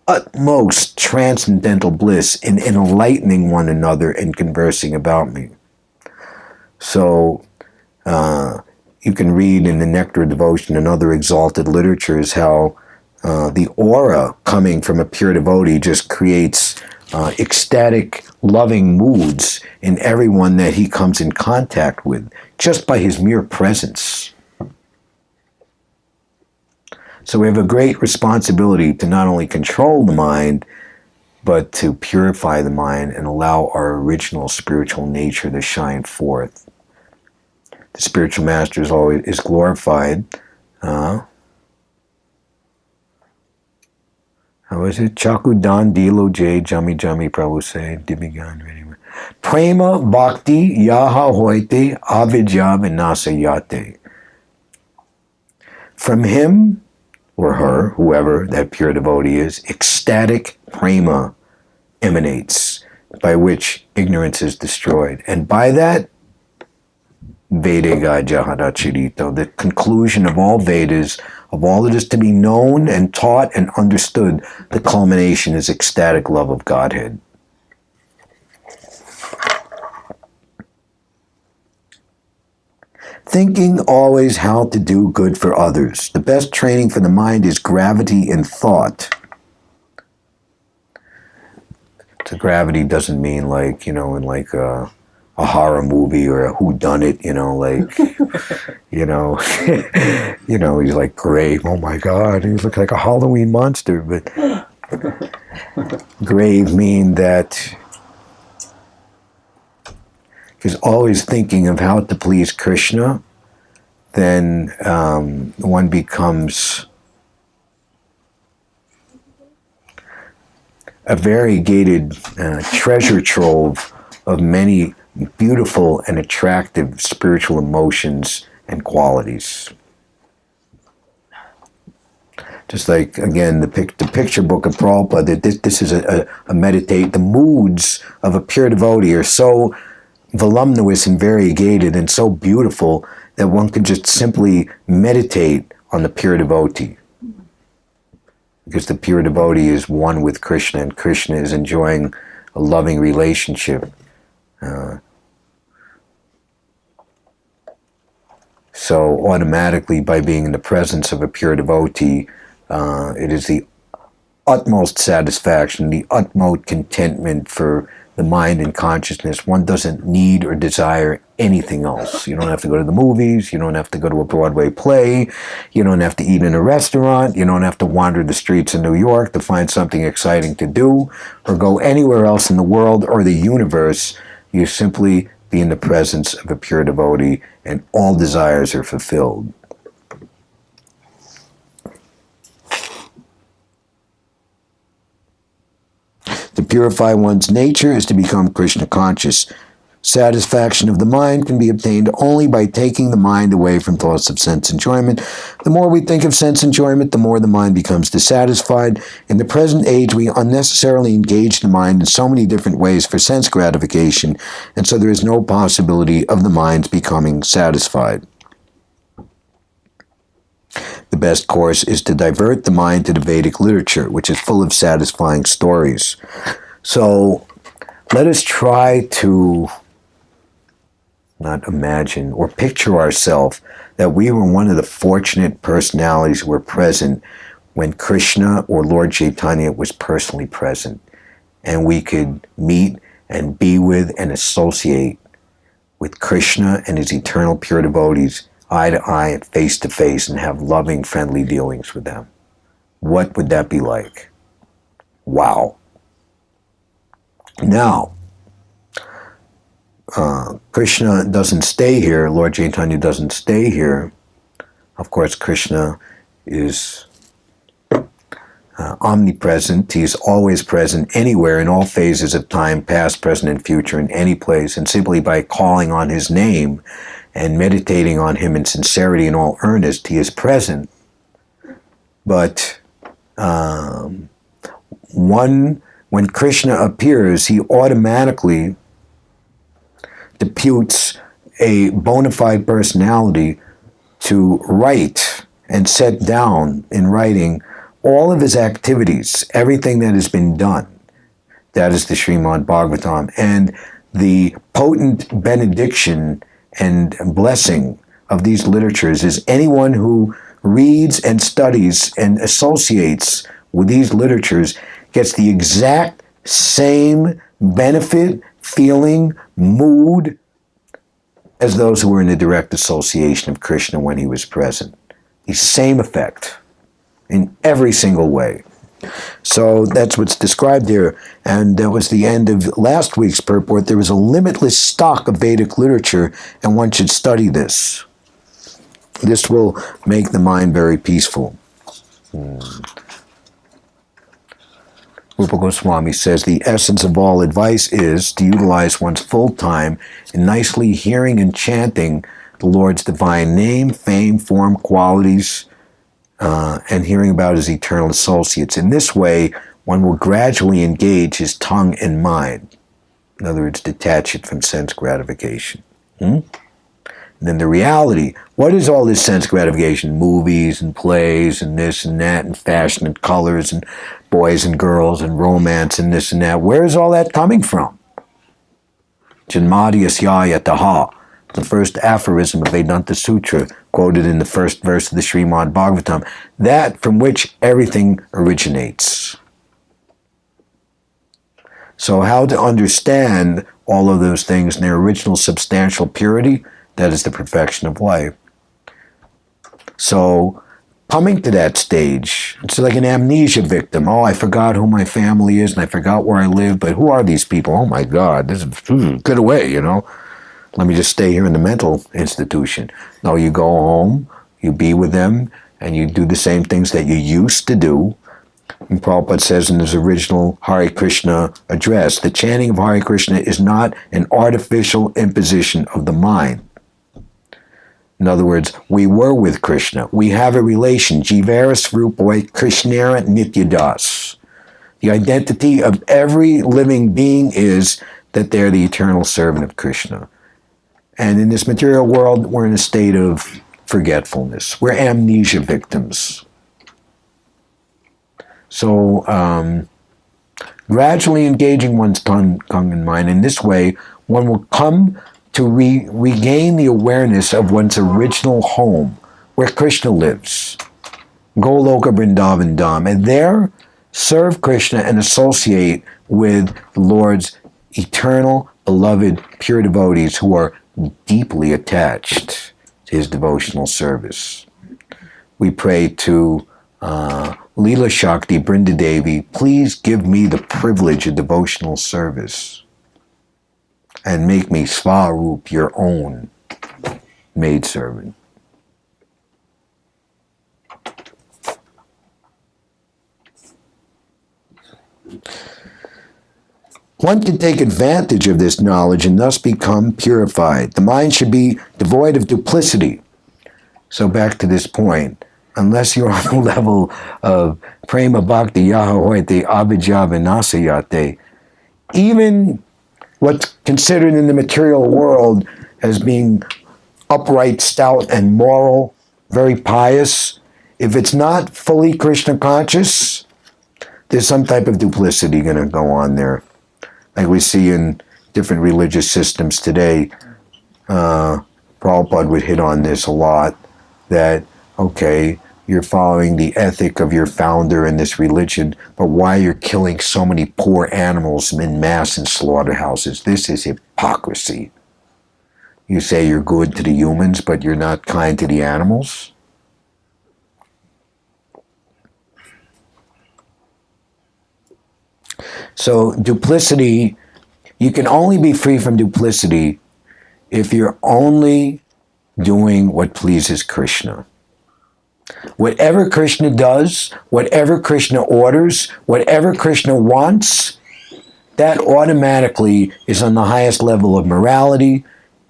utmost transcendental bliss in enlightening one another and conversing about me. So you can read in the Nectar of Devotion and other exalted literatures how the aura coming from a pure devotee just creates ecstatic, loving moods in everyone that he comes in contact with, just by his mere presence. So we have a great responsibility to not only control the mind, but to purify the mind and allow our original spiritual nature to shine forth. The spiritual master is glorified. How is it? Chakudan Dilo J Jami Jami Prabhu say Divigan Redima. Prema Bhakti Yaha Hoite Avidya Vinasa Yate. From him or her, whoever that pure devotee is, ecstatic prema emanates, by which ignorance is destroyed. And by that, Vedega Jahadachirito, the conclusion of all Vedas, of all that is to be known and taught and understood, the culmination is ecstatic love of Godhead. Thinking always how to do good for others. The best training for the mind is gravity in thought. So gravity doesn't mean like, in like a horror movie or a whodunit, he's like gray. Oh my God, he looks like a Halloween monster. But grave mean that he's always thinking of how to please Krishna, then one becomes a variegated treasure trove of many beautiful and attractive spiritual emotions and qualities. Just like, again, the picture book of Prabhupada, that this is a meditate. The moods of a pure devotee are so voluminous and variegated and so beautiful that one can just simply meditate on the pure devotee. Because the pure devotee is one with Krishna, and Krishna is enjoying a loving relationship. So automatically, by being in the presence of a pure devotee, it is the utmost satisfaction, the utmost contentment for the mind and consciousness. One doesn't need or desire anything else. You don't have to go to the movies. You don't have to go to a Broadway play. You don't have to eat in a restaurant. You don't have to wander the streets of New York to find something exciting to do, or go anywhere else in the world or the universe. You simply be in the presence of a pure devotee, and all desires are fulfilled. To purify one's nature is to become Krishna conscious. Satisfaction of the mind can be obtained only by taking the mind away from thoughts of sense enjoyment. The more we think of sense enjoyment, the more the mind becomes dissatisfied. In the present age, we unnecessarily engage the mind in so many different ways for sense gratification, and so there is no possibility of the mind's becoming satisfied. The best course is to divert the mind to the Vedic literature, which is full of satisfying stories. So let us try to not imagine or picture ourselves that we were one of the fortunate personalities who were present when Krishna or Lord Chaitanya was personally present, and we could meet and be with and associate with Krishna and his eternal pure devotees eye to eye and face to face, and have loving, friendly dealings with them. What would that be like? Wow. Now, Krishna doesn't stay here. Lord Chaitanya doesn't stay here. Of course, Krishna is omnipresent. He's always present anywhere in all phases of time, past, present, and future, in any place. And simply by calling on his name and meditating on him in sincerity and all earnest, he is present. But when Krishna appears, he automatically deputes a bona fide personality to write and set down in writing all of his activities, everything that has been done. That is the Srimad Bhagavatam. And the potent benediction and blessing of these literatures is anyone who reads and studies and associates with these literatures gets the exact same benefit, feeling, mood as those who were in the direct association of Krishna when he was present. The same effect in every single way. So that's what's described here. And that was the end of last week's purport. There was a limitless stock of Vedic literature, and one should study this. This will make the mind very peaceful. Rupa Goswami says, the essence of all advice is to utilize one's full time in nicely hearing and chanting the Lord's divine name, fame, form, qualities, and hearing about his eternal associates. In this way, one will gradually engage his tongue and mind. In other words, detach it from sense gratification. And then the reality, what is all this sense gratification? Movies and plays and this and that and fashion and colors and boys and girls and romance and this and that. Where is all that coming from? Janmadhyasya yataha, the first aphorism of Vedanta Sutra, quoted in the first verse of the Srimad Bhagavatam, that from which everything originates. So how to understand all of those things in their original substantial purity? That is the perfection of life. So coming to that stage. It's like an amnesia victim. Oh, I forgot who my family is and I forgot where I live, but who are these people? Oh my God, get away, Let me just stay here in the mental institution. No, you go home, you be with them, and you do the same things that you used to do. And Prabhupada says in his original Hare Krishna address, the chanting of Hare Krishna is not an artificial imposition of the mind. In other words, we were with Krishna. We have a relation. Jivara Srupoi Krishnara Nityadas. The identity of every living being is that they're the eternal servant of Krishna. And in this material world, we're in a state of forgetfulness. We're amnesia victims. So, gradually engaging one's tongue and mind in this way, one will come to regain the awareness of one's original home, where Krishna lives, Goloka Vrindavan Dham, and there serve Krishna and associate with the Lord's eternal, beloved, pure devotees who are deeply attached to his devotional service. We pray to Leela Shakti Brindadevi, please give me the privilege of devotional service and make me Svarup, your own maidservant. One can take advantage of this knowledge and thus become purified. The mind should be devoid of duplicity. So back to this point, unless you're on the level of prema bhakti yahahoite abhijya vinasayate, even what's considered in the material world as being upright, stout, and moral, very pious, if it's not fully Krishna conscious, there's some type of duplicity going to go on there. Like we see in different religious systems today, Prabhupada would hit on this a lot, that, okay, you're following the ethic of your founder in this religion, but why you're killing so many poor animals in mass in slaughterhouses? This is hypocrisy. You say you're good to the humans, but you're not kind to the animals? So duplicity, you can only be free from duplicity if you're only doing what pleases Krishna. Whatever Krishna does, whatever Krishna orders, whatever Krishna wants, that automatically is on the highest level of morality,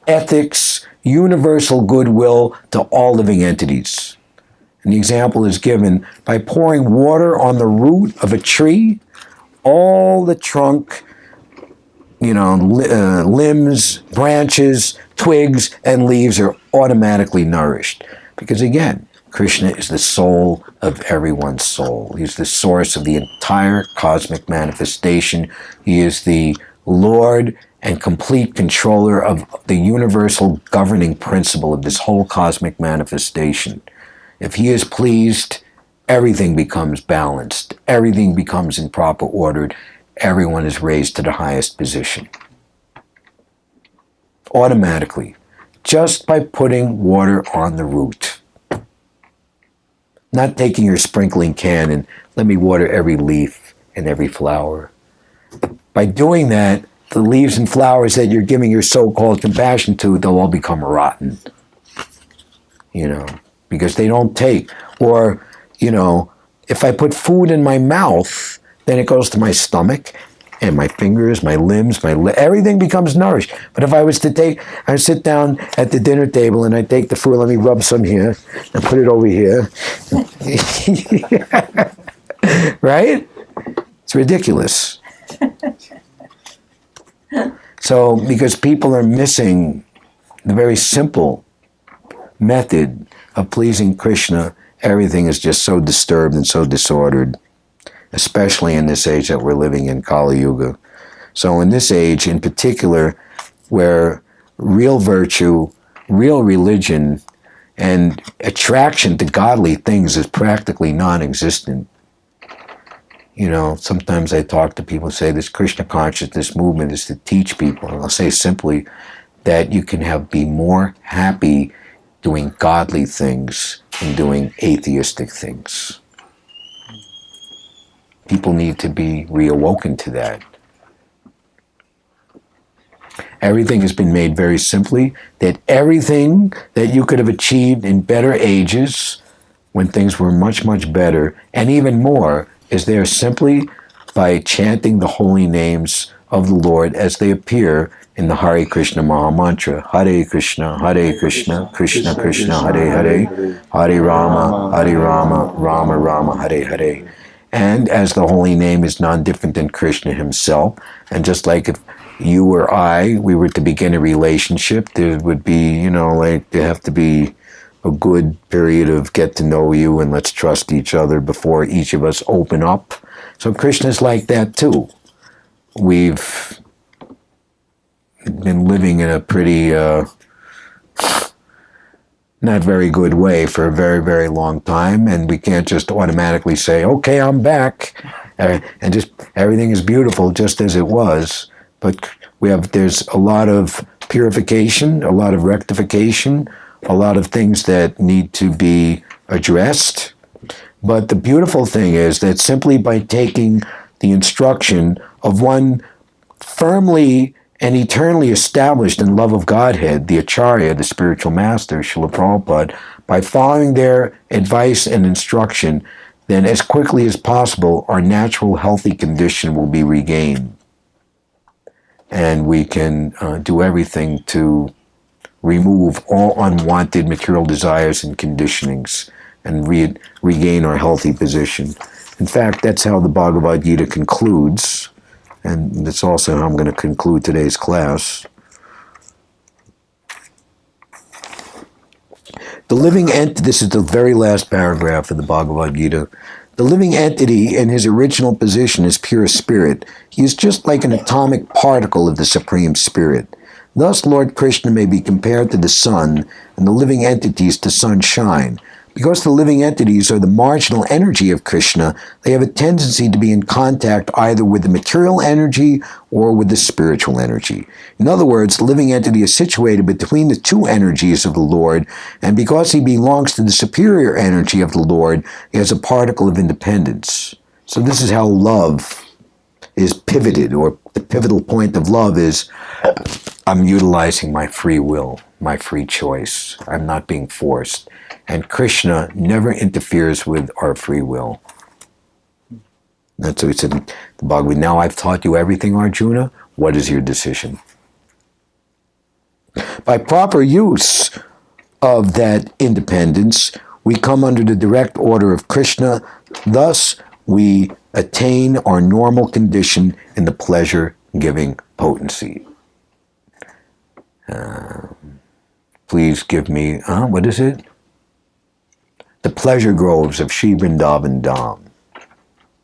ethics, universal goodwill to all living entities. And the example is given by pouring water on the root of a tree, all the trunk, limbs, branches, twigs, and leaves are automatically nourished. Because again, Krishna is the soul of everyone's soul. He's the source of the entire cosmic manifestation. He is the Lord and complete controller of the universal governing principle of this whole cosmic manifestation. If he is pleased, everything becomes balanced. Everything becomes in proper order. Everyone is raised to the highest position. Automatically, just by putting water on the root. Not taking your sprinkling can and let me water every leaf and every flower. By doing that, the leaves and flowers that you're giving your so-called compassion to, they'll all become rotten. Because they don't take. Or, if I put food in my mouth, then it goes to my stomach and my fingers, my limbs, everything becomes nourished. But if I sit down at the dinner table and I take the food, let me rub some here and put it over here. Right? It's ridiculous. So, because people are missing the very simple method of pleasing Krishna, everything is just so disturbed and so disordered, especially in this age that we're living in, Kali Yuga. So in this age in particular, where real virtue, real religion, and attraction to godly things is practically non-existent. Sometimes I talk to people who say this Krishna consciousness movement is to teach people. And I'll say simply that you can be more happy doing godly things in doing atheistic things. People need to be reawoken to that. Everything has been made very simply, that everything that you could have achieved in better ages, when things were much, much better, and even more, is there simply by chanting the holy names of the Lord as they appear in the Hare Krishna Maha Mantra. Hare Krishna, Krishna Krishna, Hare Hare, Hare Rama, Rama Rama, Hare Hare. And as the holy name is non-different than Krishna himself, and just like if you or I, we were to begin a relationship, there would be, there have to be a good period of get to know you and let's trust each other before each of us open up. So Krishna's like that too. We've been living in a pretty not very good way for a very, very long time, and we can't just automatically say, okay, I'm back, and just everything is beautiful just as it was. But there's a lot of purification, a lot of rectification, a lot of things that need to be addressed. But the beautiful thing is that simply by taking the instruction of one firmly and eternally established in love of Godhead, the Acharya, the spiritual master, Srila Prabhupada, by following their advice and instruction, then as quickly as possible, our natural healthy condition will be regained. And we can do everything to remove all unwanted material desires and conditionings and regain our healthy position. In fact, that's how the Bhagavad-gita concludes, and that's also how I'm going to conclude today's class. The living entity, this is the very last paragraph of the Bhagavad-gita. The living entity in his original position is pure spirit. He is just like an atomic particle of the Supreme Spirit. Thus, Lord Krishna may be compared to the sun and the living entities to sunshine. Because the living entities are the marginal energy of Krishna, they have a tendency to be in contact either with the material energy or with the spiritual energy. In other words, the living entity is situated between the two energies of the Lord, and because he belongs to the superior energy of the Lord, he has a particle of independence. So this is how love is pivoted, or the pivotal point of love is, I'm utilizing my free will, my free choice. I'm not being forced. And Krishna never interferes with our free will. That's what he said in the Bhagavad. Now I've taught you everything, Arjuna. What is your decision? By proper use of that independence, we come under the direct order of Krishna. Thus, we attain our normal condition in the pleasure-giving potency. Please give me, what is it? The pleasure groves of Shri Vrindavan Dham.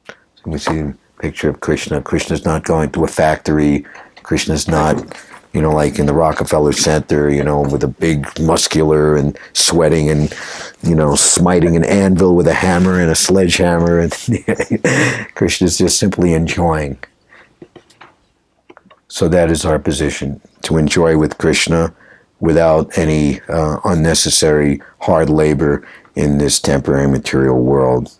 So we see a picture of Krishna. Krishna's not going to a factory. Krishna's not, like in the Rockefeller Center, with a big muscular and sweating and, smiting an anvil with a hammer and a sledgehammer. And Krishna's just simply enjoying. So that is our position, to enjoy with Krishna without any unnecessary hard labor in this temporary material world.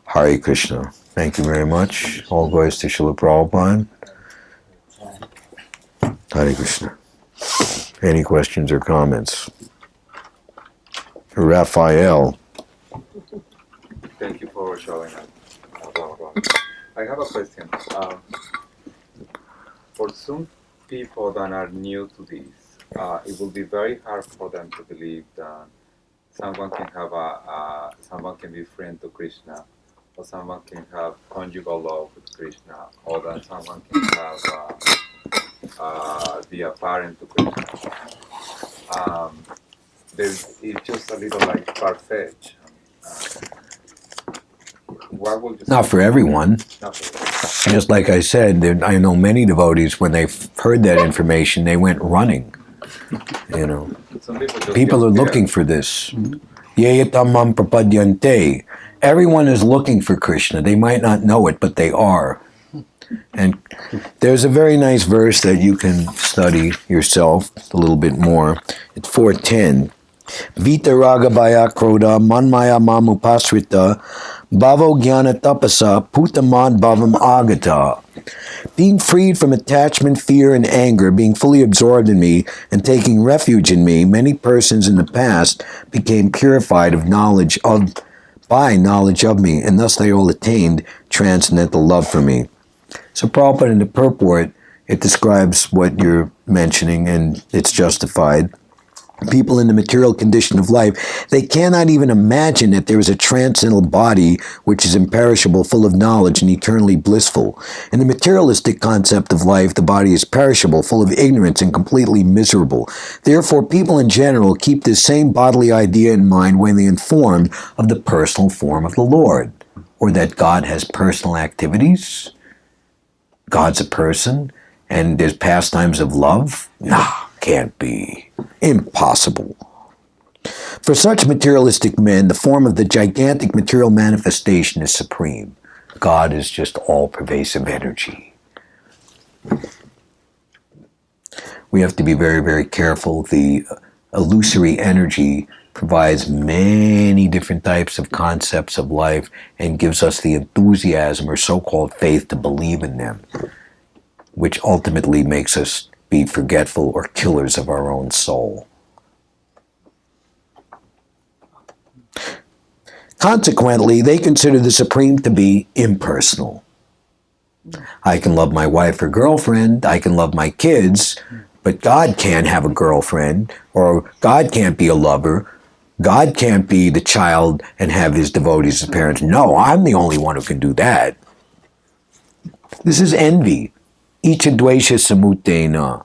Hare Krishna. Thank you very much. All glories to Srila Prabhupada. Hare Krishna. Any questions or comments? Raphael. Thank you for showing us. I have a question. For some people that are new to this, it will be very hard for them to believe that someone can have someone can be friend to Krishna, or someone can have conjugal love with Krishna, or that someone can have be a parent to Krishna. It's just a little like far-fetched. What would you say? Not for everyone. Not for everyone. Just like I said, I know many devotees, when they heard that information, they went running. Some People are looking for this. Yeyatamam prapadyante. Everyone is looking for Krishna. They might not know it, but they are. And there's a very nice verse that you can study yourself a little bit more. It's 4:10. Vitaragabhaya Kroda Manmaya Mamupasrita Bhavo Jnana Tapasa Putaman Bhavam Agata. Being freed from attachment, fear, and anger, being fully absorbed in me, and taking refuge in me, many persons in the past became purified by knowledge of me, and thus they all attained transcendental love for me. So Prabhupada in the purport, it describes what you're mentioning, and it's justified. People in the material condition of life, they cannot even imagine that there is a transcendental body which is imperishable, full of knowledge, and eternally blissful. In the materialistic concept of life, the body is perishable, full of ignorance, and completely miserable. Therefore, people in general keep this same bodily idea in mind when they inform of the personal form of the Lord, or that God has personal activities. God's a person, and there's pastimes of love? Nah, can't be. Impossible. For such materialistic men, the form of the gigantic material manifestation is supreme. God is just all-pervasive energy. We have to be very, very careful. The illusory energy provides many different types of concepts of life and gives us the enthusiasm or so-called faith to believe in them, which ultimately makes us be forgetful or killers of our own soul. Consequently, they consider the Supreme to be impersonal. I can love my wife or girlfriend, I can love my kids, but God can't have a girlfriend, or God can't be a lover, God can't be the child and have his devotees as parents. No, I'm the only one who can do that. This is envy. Ichadvesha samutena.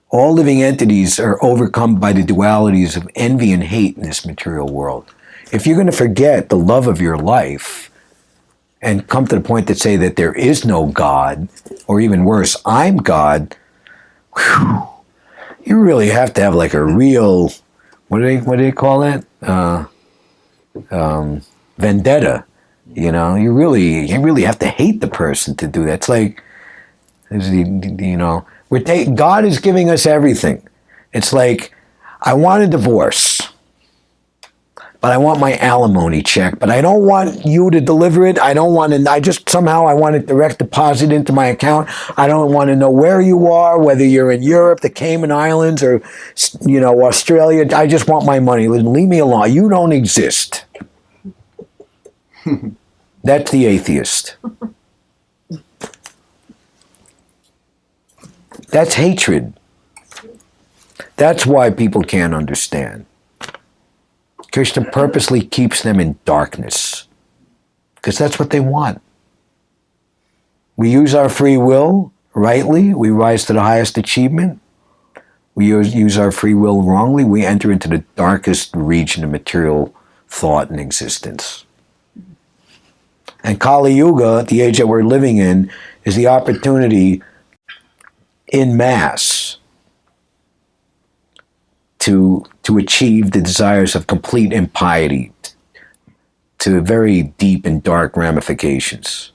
All living entities are overcome by the dualities of envy and hate in this material world. If you're going to forget the love of your life and come to the point to say that there is no God, or even worse, I'm God, whew, you really have to have like a real, what do they call it? Vendetta. You know, you really have to hate the person to do that. It's like, you know, God is giving us everything. It's like, I want a divorce, but I want my alimony check, but I don't want you to deliver it. I want it direct deposit into my account. I don't want to know where you are, whether you're in Europe, the Cayman Islands, or, you know, Australia. I just want my money. Leave me alone. You don't exist. That's the atheist. That's hatred. That's why people can't understand. Krishna purposely keeps them in darkness, because that's what they want. We use our free will rightly, we rise to the highest achievement. We use our free will wrongly, we enter into the darkest region of material thought and existence. And Kali Yuga, the age that we're living in, is the opportunity in mass to achieve the desires of complete impiety to very deep and dark ramifications.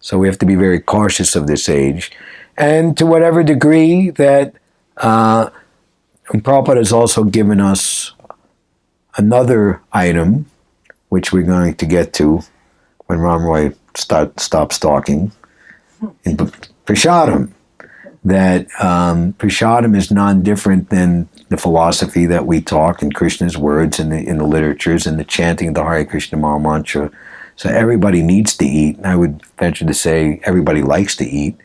So we have to be very cautious of this age. And to whatever degree that Prabhupada has also given us another item, which we're going to get to when Ram Roy stops talking, in Prashadam, that Prashadam is non-different than the philosophy that we talk in Krishna's words in the literatures and the chanting of the Hare Krishna Maha Mantra. So everybody needs to eat, and I would venture to say everybody likes to eat.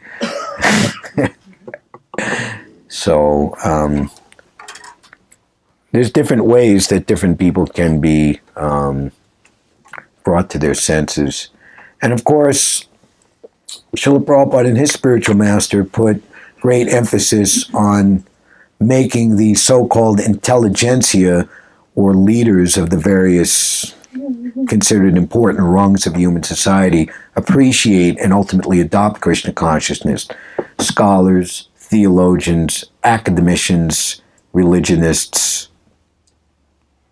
So there's different ways that different people can be brought to their senses. And of course, Srila Prabhupada and his spiritual master put great emphasis on making the so-called intelligentsia, or leaders of the various considered important rungs of human society, appreciate and ultimately adopt Krishna consciousness. Scholars, theologians, academicians, religionists,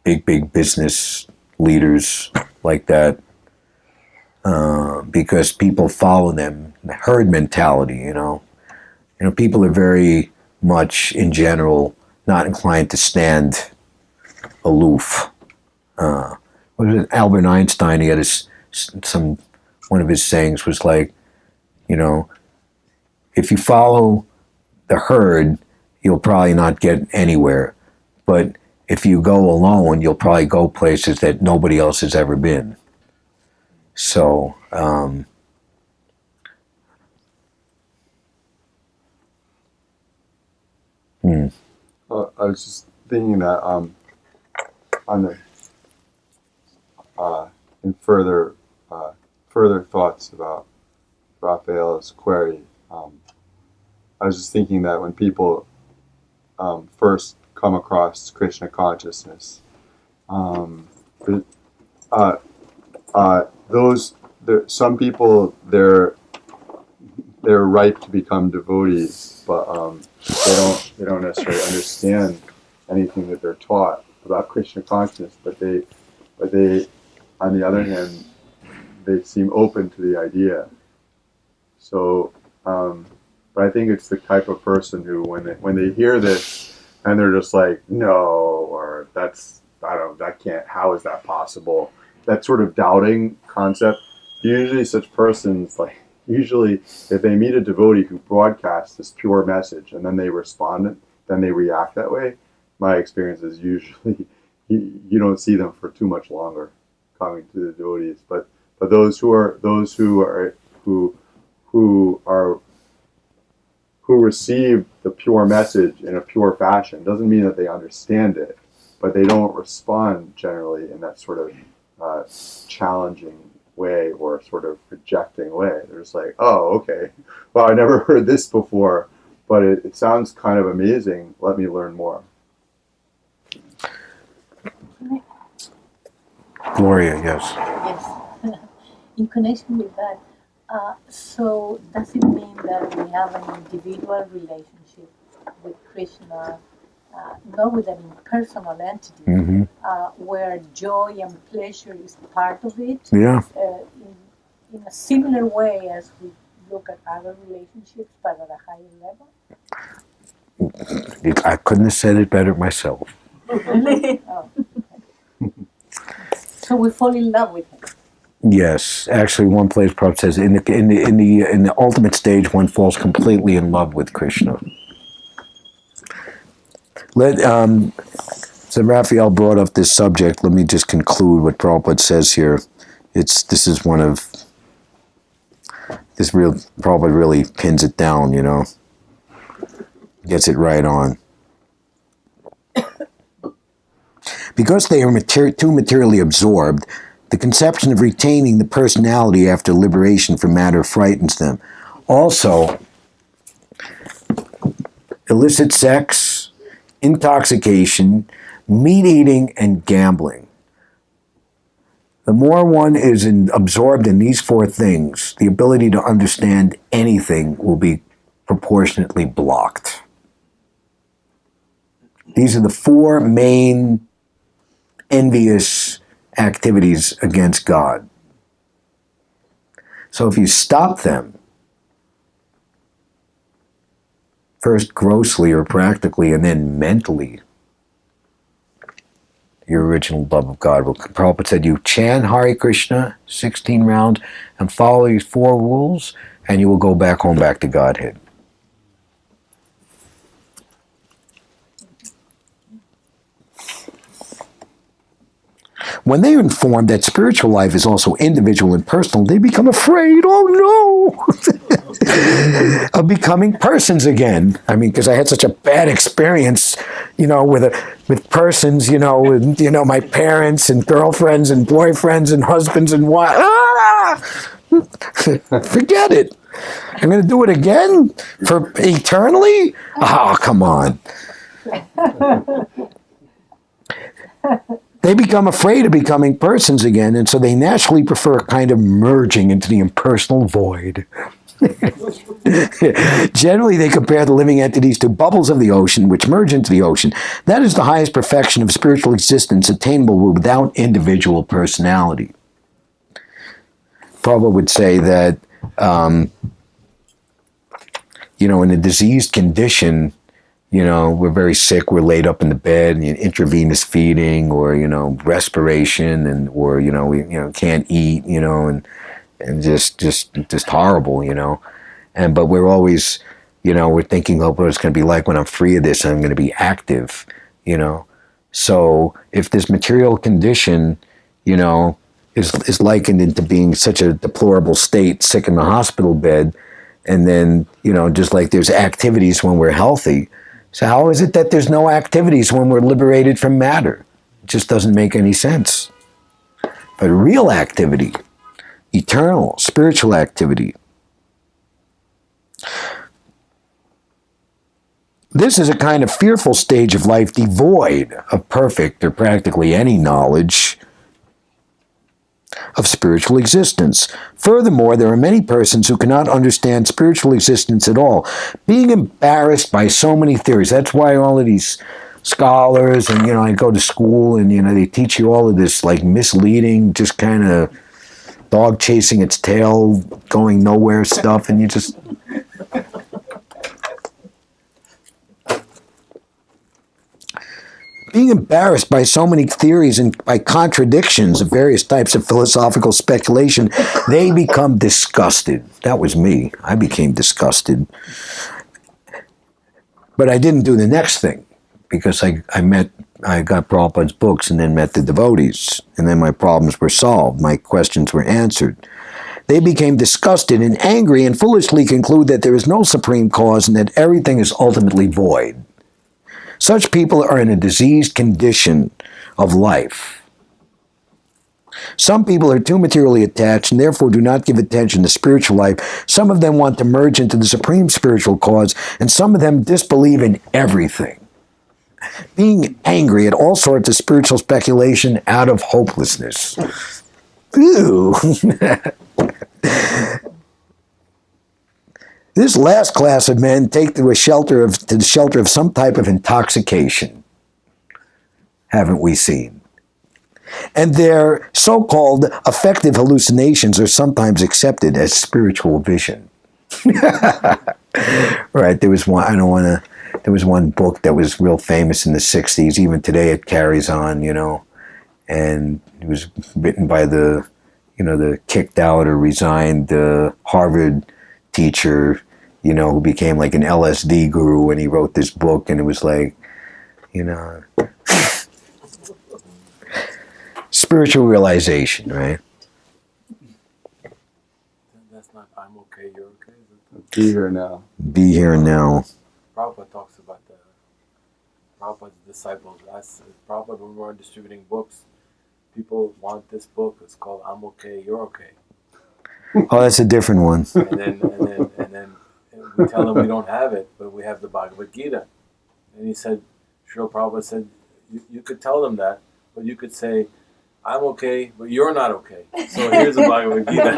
big business leaders like that, because people follow them, the herd mentality, you know. People are very much, in general, not inclined to stand aloof. What was it? Albert Einstein, he had one of his sayings was like, if you follow the herd, you'll probably not get anywhere. But if you go alone, you'll probably go places that nobody else has ever been. So, I was just thinking that on the in further thoughts about Raphael's query, I was just thinking that when people first come across Krishna consciousness, some people they're ripe to become devotees, but they don't necessarily understand anything that they're taught about Krishna consciousness. But they, on the other hand, they seem open to the idea. So, but I think it's the type of person who, when they hear this, and they're just like, no, or that can't. How is that possible? That sort of doubting concept. Usually, such persons usually, if they meet a devotee who broadcasts this pure message and then they respond, then they react that way, my experience is usually you don't see them for too much longer coming to the devotees. But those who receive the pure message in a pure fashion doesn't mean that they understand it, but they don't respond generally in that sort of challenging way or sort of rejecting way. They're just like, oh, okay, well, I never heard this before, but it sounds kind of amazing. Let me learn more. Gloria, yes. Yes. In connection with that, so does it mean that we have an individual relationship with Krishna, not with an impersonal entity, where joy and pleasure is part of it? Yeah. In a similar way as we look at other relationships, but at a higher level? I couldn't have said it better myself. Really? Oh, okay. So we fall in love with him. Yes, actually, one place Prabhupada says in the ultimate stage, one falls completely in love with Krishna. So Raphael brought up this subject. Let me just conclude what Prabhupada says here. Prabhupada really pins it down, gets it right on. Because they are too materially absorbed, the conception of retaining the personality after liberation from matter frightens them. Also, illicit sex, intoxication, meat eating, and gambling. The more one is absorbed in these four things, the ability to understand anything will be proportionately blocked. These are the four main envious activities against God. So if you stop them, first grossly or practically and then mentally, your original love of God will. Prabhupada said you chant Hare Krishna 16 rounds and follow these four rules and you will go back home, back to Godhead. When they are informed that spiritual life is also individual and personal, they become afraid, oh no, of becoming persons again. I mean, because I had such a bad experience, with persons, with, my parents and girlfriends and boyfriends and husbands and wives. Forget it. I'm going to do it again for eternally? Oh, come on. They become afraid of becoming persons again, and so they naturally prefer a kind of merging into the impersonal void. Generally, they compare the living entities to bubbles of the ocean, which merge into the ocean. That is the highest perfection of spiritual existence, attainable without individual personality. Prabhupada would say that, in a diseased condition, You know, we're very sick. We're laid up in the bed, and intravenous feeding, or respiration, and or we can't eat, and just horrible, And but we're always, we're thinking, oh, what it's going to be like when I'm free of this. I'm going to be active, So if this material condition, is likened into being such a deplorable state, sick in the hospital bed, and then just like there's activities when we're healthy. So how is it that there's no activities when we're liberated from matter? It just doesn't make any sense. But real activity, eternal, spiritual activity. This is a kind of fearful stage of life devoid of perfect or practically any knowledge of spiritual existence. Furthermore, there are many persons who cannot understand spiritual existence at all, being embarrassed by so many theories. That's why all of these scholars and, I go to school and, they teach you all of this like misleading, just kind of dog chasing its tail, going nowhere stuff, and you just... Being embarrassed by so many theories and by contradictions of various types of philosophical speculation, they become disgusted. That was me. I became disgusted. But I didn't do the next thing, because I got Prabhupada's books and then met the devotees, and then my problems were solved. My questions were answered. They became disgusted and angry and foolishly conclude that there is no supreme cause and that everything is ultimately void. Such people are in a diseased condition of life. Some people are too materially attached and therefore do not give attention to spiritual life. Some of them want to merge into the supreme spiritual cause, and some of them disbelieve in everything, being angry at all sorts of spiritual speculation out of hopelessness. Ew. This last class of men take to the shelter of some type of intoxication, haven't we seen? And their so-called affective hallucinations are sometimes accepted as spiritual vision. Right? There was one book that was real famous in the 60s. Even today it carries on, and it was written by the kicked out or resigned Harvard teacher, who became like an LSD guru, and he wrote this book, and it was like, spiritual realization, right? That's not I'm okay, you're okay. Be here now. Be here now. Prabhupada talks about Prabhupada's disciples. Prabhupada, when we were distributing books, people want this book. It's called I'm okay, you're okay. Oh, that's a different one. And then we tell them we don't have it, but we have the Bhagavad-gita. And he said, Srila Prabhupada said, you could tell them that, but you could say, I'm okay, but you're not okay. So here's the Bhagavad-gita.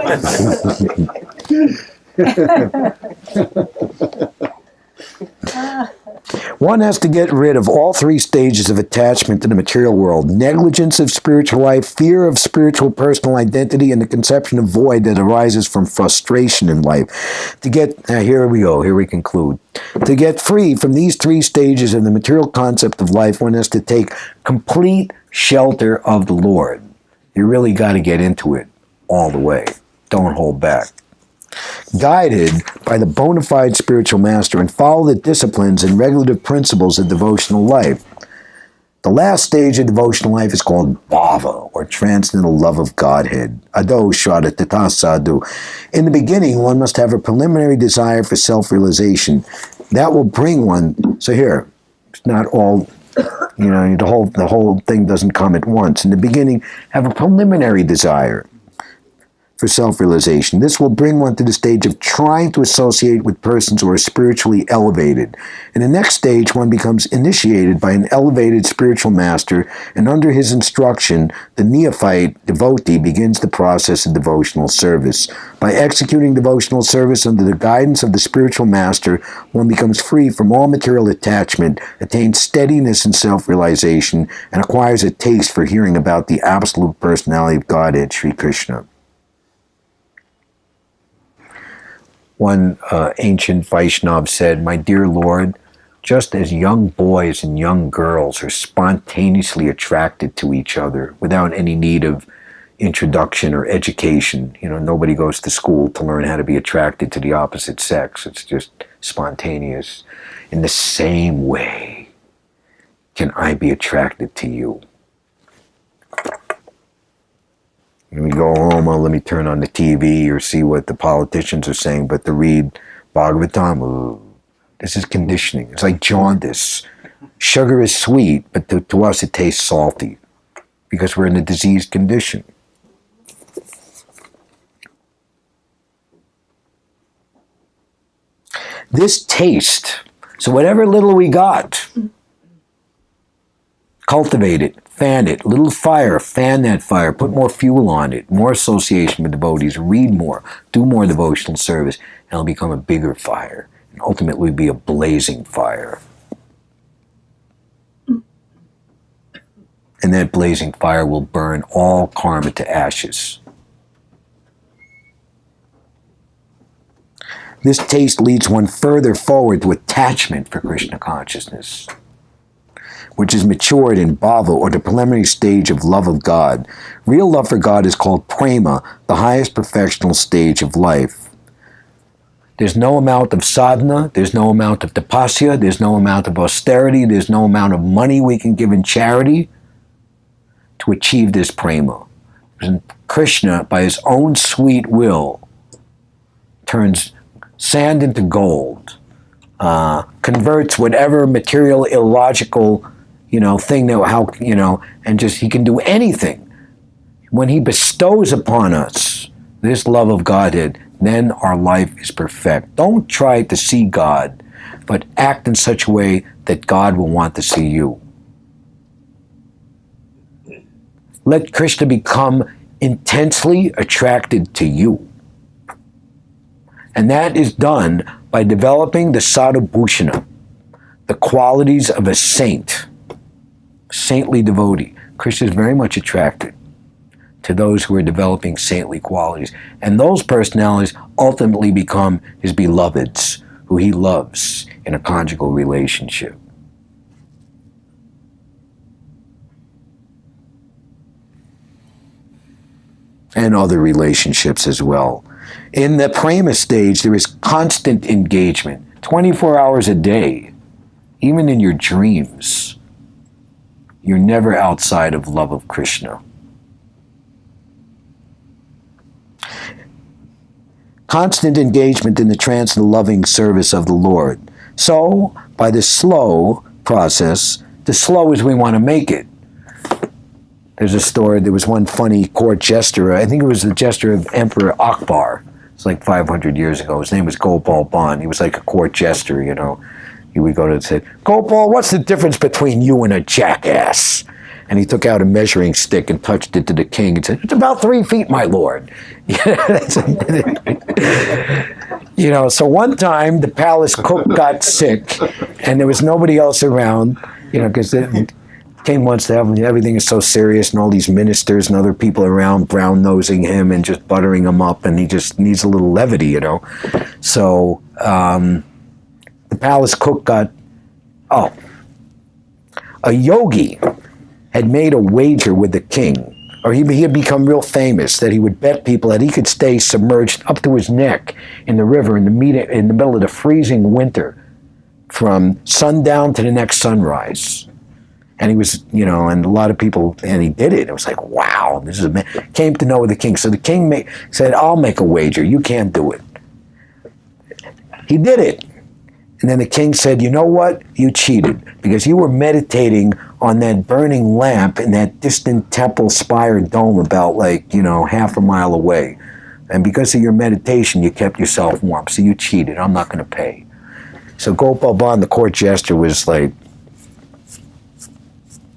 One has to get rid of all three stages of attachment to the material world: negligence of spiritual life, fear of spiritual personal identity, and the conception of void that arises from frustration in life. Here we conclude. To get free from these three stages of the material concept of life, one has to take complete shelter of the Lord. You really got to get into it all the way. Don't hold back. Guided by the bona fide spiritual master, and follow the disciplines and regulative principles of devotional life. The last stage of devotional life is called bhava, or transcendental love of Godhead. Ado shraddha tata sadhu. In the beginning, one must have a preliminary desire for self-realization. That will bring one. So here, it's not all, the whole thing doesn't come at once. In the beginning, have a preliminary desire for self-realization. This will bring one to the stage of trying to associate with persons who are spiritually elevated. In the next stage, one becomes initiated by an elevated spiritual master, and under his instruction, the neophyte devotee begins the process of devotional service. By executing devotional service under the guidance of the spiritual master, one becomes free from all material attachment, attains steadiness and self-realization, and acquires a taste for hearing about the absolute personality of Godhead, Sri Krishna. One ancient Vaishnav said, "My dear Lord, just as young boys and young girls are spontaneously attracted to each other without any need of introduction or education. Nobody goes to school to learn how to be attracted to the opposite sex. It's just spontaneous. In the same way, can I be attracted to you? When we go home, let me turn on the TV or see what the politicians are saying, but to read Bhagavad-gita, this is conditioning. It's like jaundice. Sugar is sweet, but to us it tastes salty because we're in a diseased condition. This taste, so whatever little we got, cultivate it, fan it, little fire, fan that fire, put more fuel on it, more association with devotees, read more, do more devotional service, and it'll become a bigger fire, and ultimately be a blazing fire. And that blazing fire will burn all karma to ashes. This taste leads one further forward to attachment for Krishna consciousness, which is matured in bhava, or the preliminary stage of love of God. Real love for God is called prema, the highest perfectional stage of life. There's no amount of sadhana, there's no amount of tapasya, there's no amount of austerity, there's no amount of money we can give in charity to achieve this prema. And Krishna, by his own sweet will, turns sand into gold, converts whatever material, illogical, thing that and just he can do anything. When he bestows upon us this love of Godhead, then our life is perfect. Don't try to see God, but act in such a way that God will want to see you. Let Krishna become intensely attracted to you. And that is done by developing the sadhu bhushana, the qualities of a saint, saintly devotee. Krishna is very much attracted to those who are developing saintly qualities. And those personalities ultimately become his beloveds, who he loves in a conjugal relationship. And other relationships as well. In the prema stage, there is constant engagement, 24 hours a day, even in your dreams. You're never outside of love of Krishna. Constant engagement in the trance and the loving service of the Lord. So, by the slow process, the slow as we want to make it. There's a story, there was one funny court jester, I think it was the jester of Emperor Akbar. It's like 500 years ago. His name was Gopal Band. He was like a court jester, He would go to and say, Gopal, what's the difference between you and a jackass? And he took out a measuring stick and touched it to the king and said, it's about 3 feet, my lord. So one time the palace cook got sick and there was nobody else around, because the king wants to have, everything is so serious and all these ministers and other people around brown-nosing him and just buttering him up, and he just needs a little levity, So the palace cook a yogi had made a wager with the king, or he had become real famous, that he would bet people that he could stay submerged up to his neck in the river in the middle of the freezing winter from sundown to the next sunrise. And he was, and a lot of people, and he did it. It was like, wow, this is came to know the king. So the king said, I'll make a wager. You can't do it. He did it. And then the king said, you know what? You cheated, because you were meditating on that burning lamp in that distant temple spire dome about half a mile away. And because of your meditation, you kept yourself warm. So you cheated. I'm not going to pay. So Gopal Band, the court jester, was like,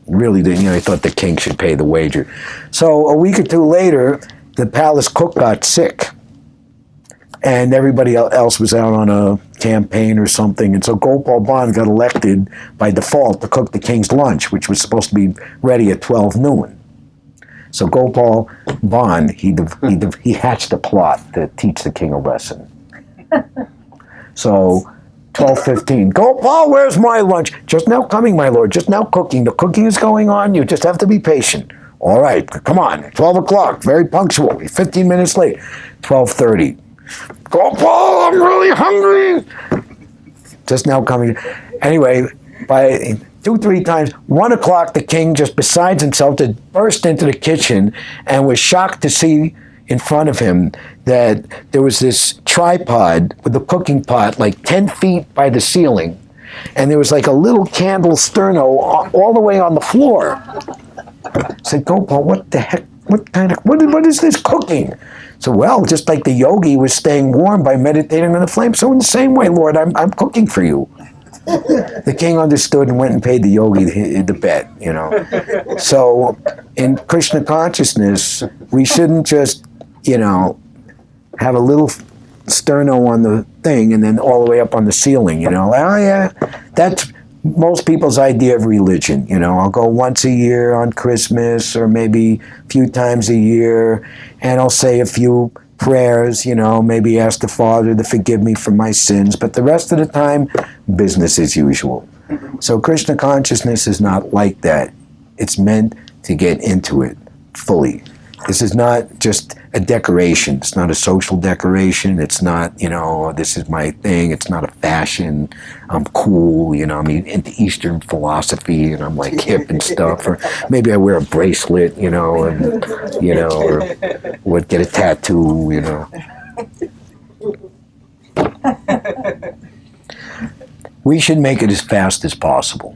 really didn't, he thought the king should pay the wager. So a week or two later, the palace cook got sick. And everybody else was out on a campaign or something. And so Gopal Band got elected by default to cook the king's lunch, which was supposed to be ready at 12 noon. So Gopal Band, he hatched a plot to teach the king a lesson. So 12:15. Gopal, where's my lunch? Just now coming, my lord. Just now cooking. The cooking is going on. You just have to be patient. All right, come on. 12 o'clock. Very punctual. 15 minutes late. 12:30. Gopal, I'm really hungry. Just now coming. Anyway, by 2-3 times, 1 o'clock, the king, just besides himself, just burst into the kitchen and was shocked to see in front of him that there was this tripod with a cooking pot like 10 feet by the ceiling, and there was like a little candle sterno all the way on the floor. I said, Gopal, what the heck? What is this cooking? So, well, just like the yogi was staying warm by meditating on the flame, so in the same way, Lord, I'm cooking for you. The king understood and went and paid the yogi the bet, you know. So in Krishna consciousness, we shouldn't just, you know, have a little sterno on the thing and then all the way up on the ceiling, you know. Oh, yeah, that's most people's idea of religion, you know. I'll go once a year on Christmas or maybe a few times a year, and I'll say a few prayers, you know, maybe ask the Father to forgive me for my sins, but the rest of the time, business as usual. So Krishna consciousness is not like that. It's meant to get into it fully. This is not just a decoration. It's not a social decoration. It's not, you know, this is my thing. It's not a fashion. I'm cool, you know, I'm into Eastern philosophy and I'm like hip and stuff. Or maybe I wear a bracelet, you know, and, you know, or would get a tattoo, you know. We should make it as fast as possible.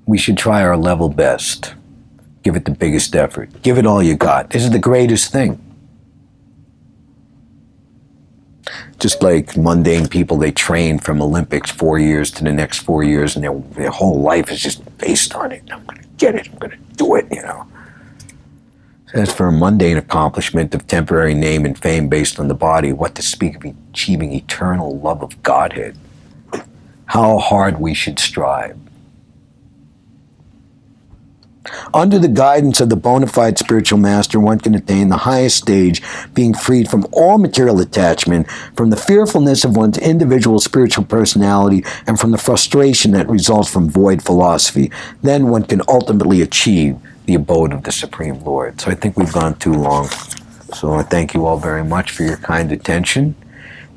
We should try our level best. Give it the biggest effort. Give it all you got. This is the greatest thing. Just like mundane people, they train from Olympics 4 years to the next 4 years, and their whole life is just based on it. I'm going to get it. I'm going to do it, you know. As for a mundane accomplishment of temporary name and fame based on the body, what to speak of achieving eternal love of Godhead? How hard we should strive. Under the guidance of the bona fide spiritual master, one can attain the highest stage, being freed from all material attachment, from the fearfulness of one's individual spiritual personality, and from the frustration that results from void philosophy. Then one can ultimately achieve the abode of the Supreme Lord. So I think we've gone too long. So I thank you all very much for your kind attention.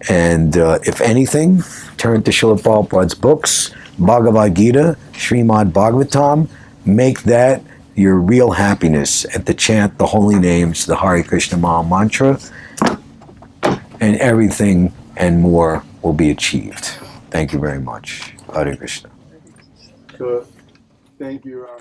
And if anything, turn to Srila Prabhupada's books, Bhagavad-gita, Srimad Bhagavatam. Make that your real happiness and to chant the holy names, the Hare Krishna Maha Mantra, and everything and more will be achieved. Thank you very much. Hare Krishna. So, thank you, Ram.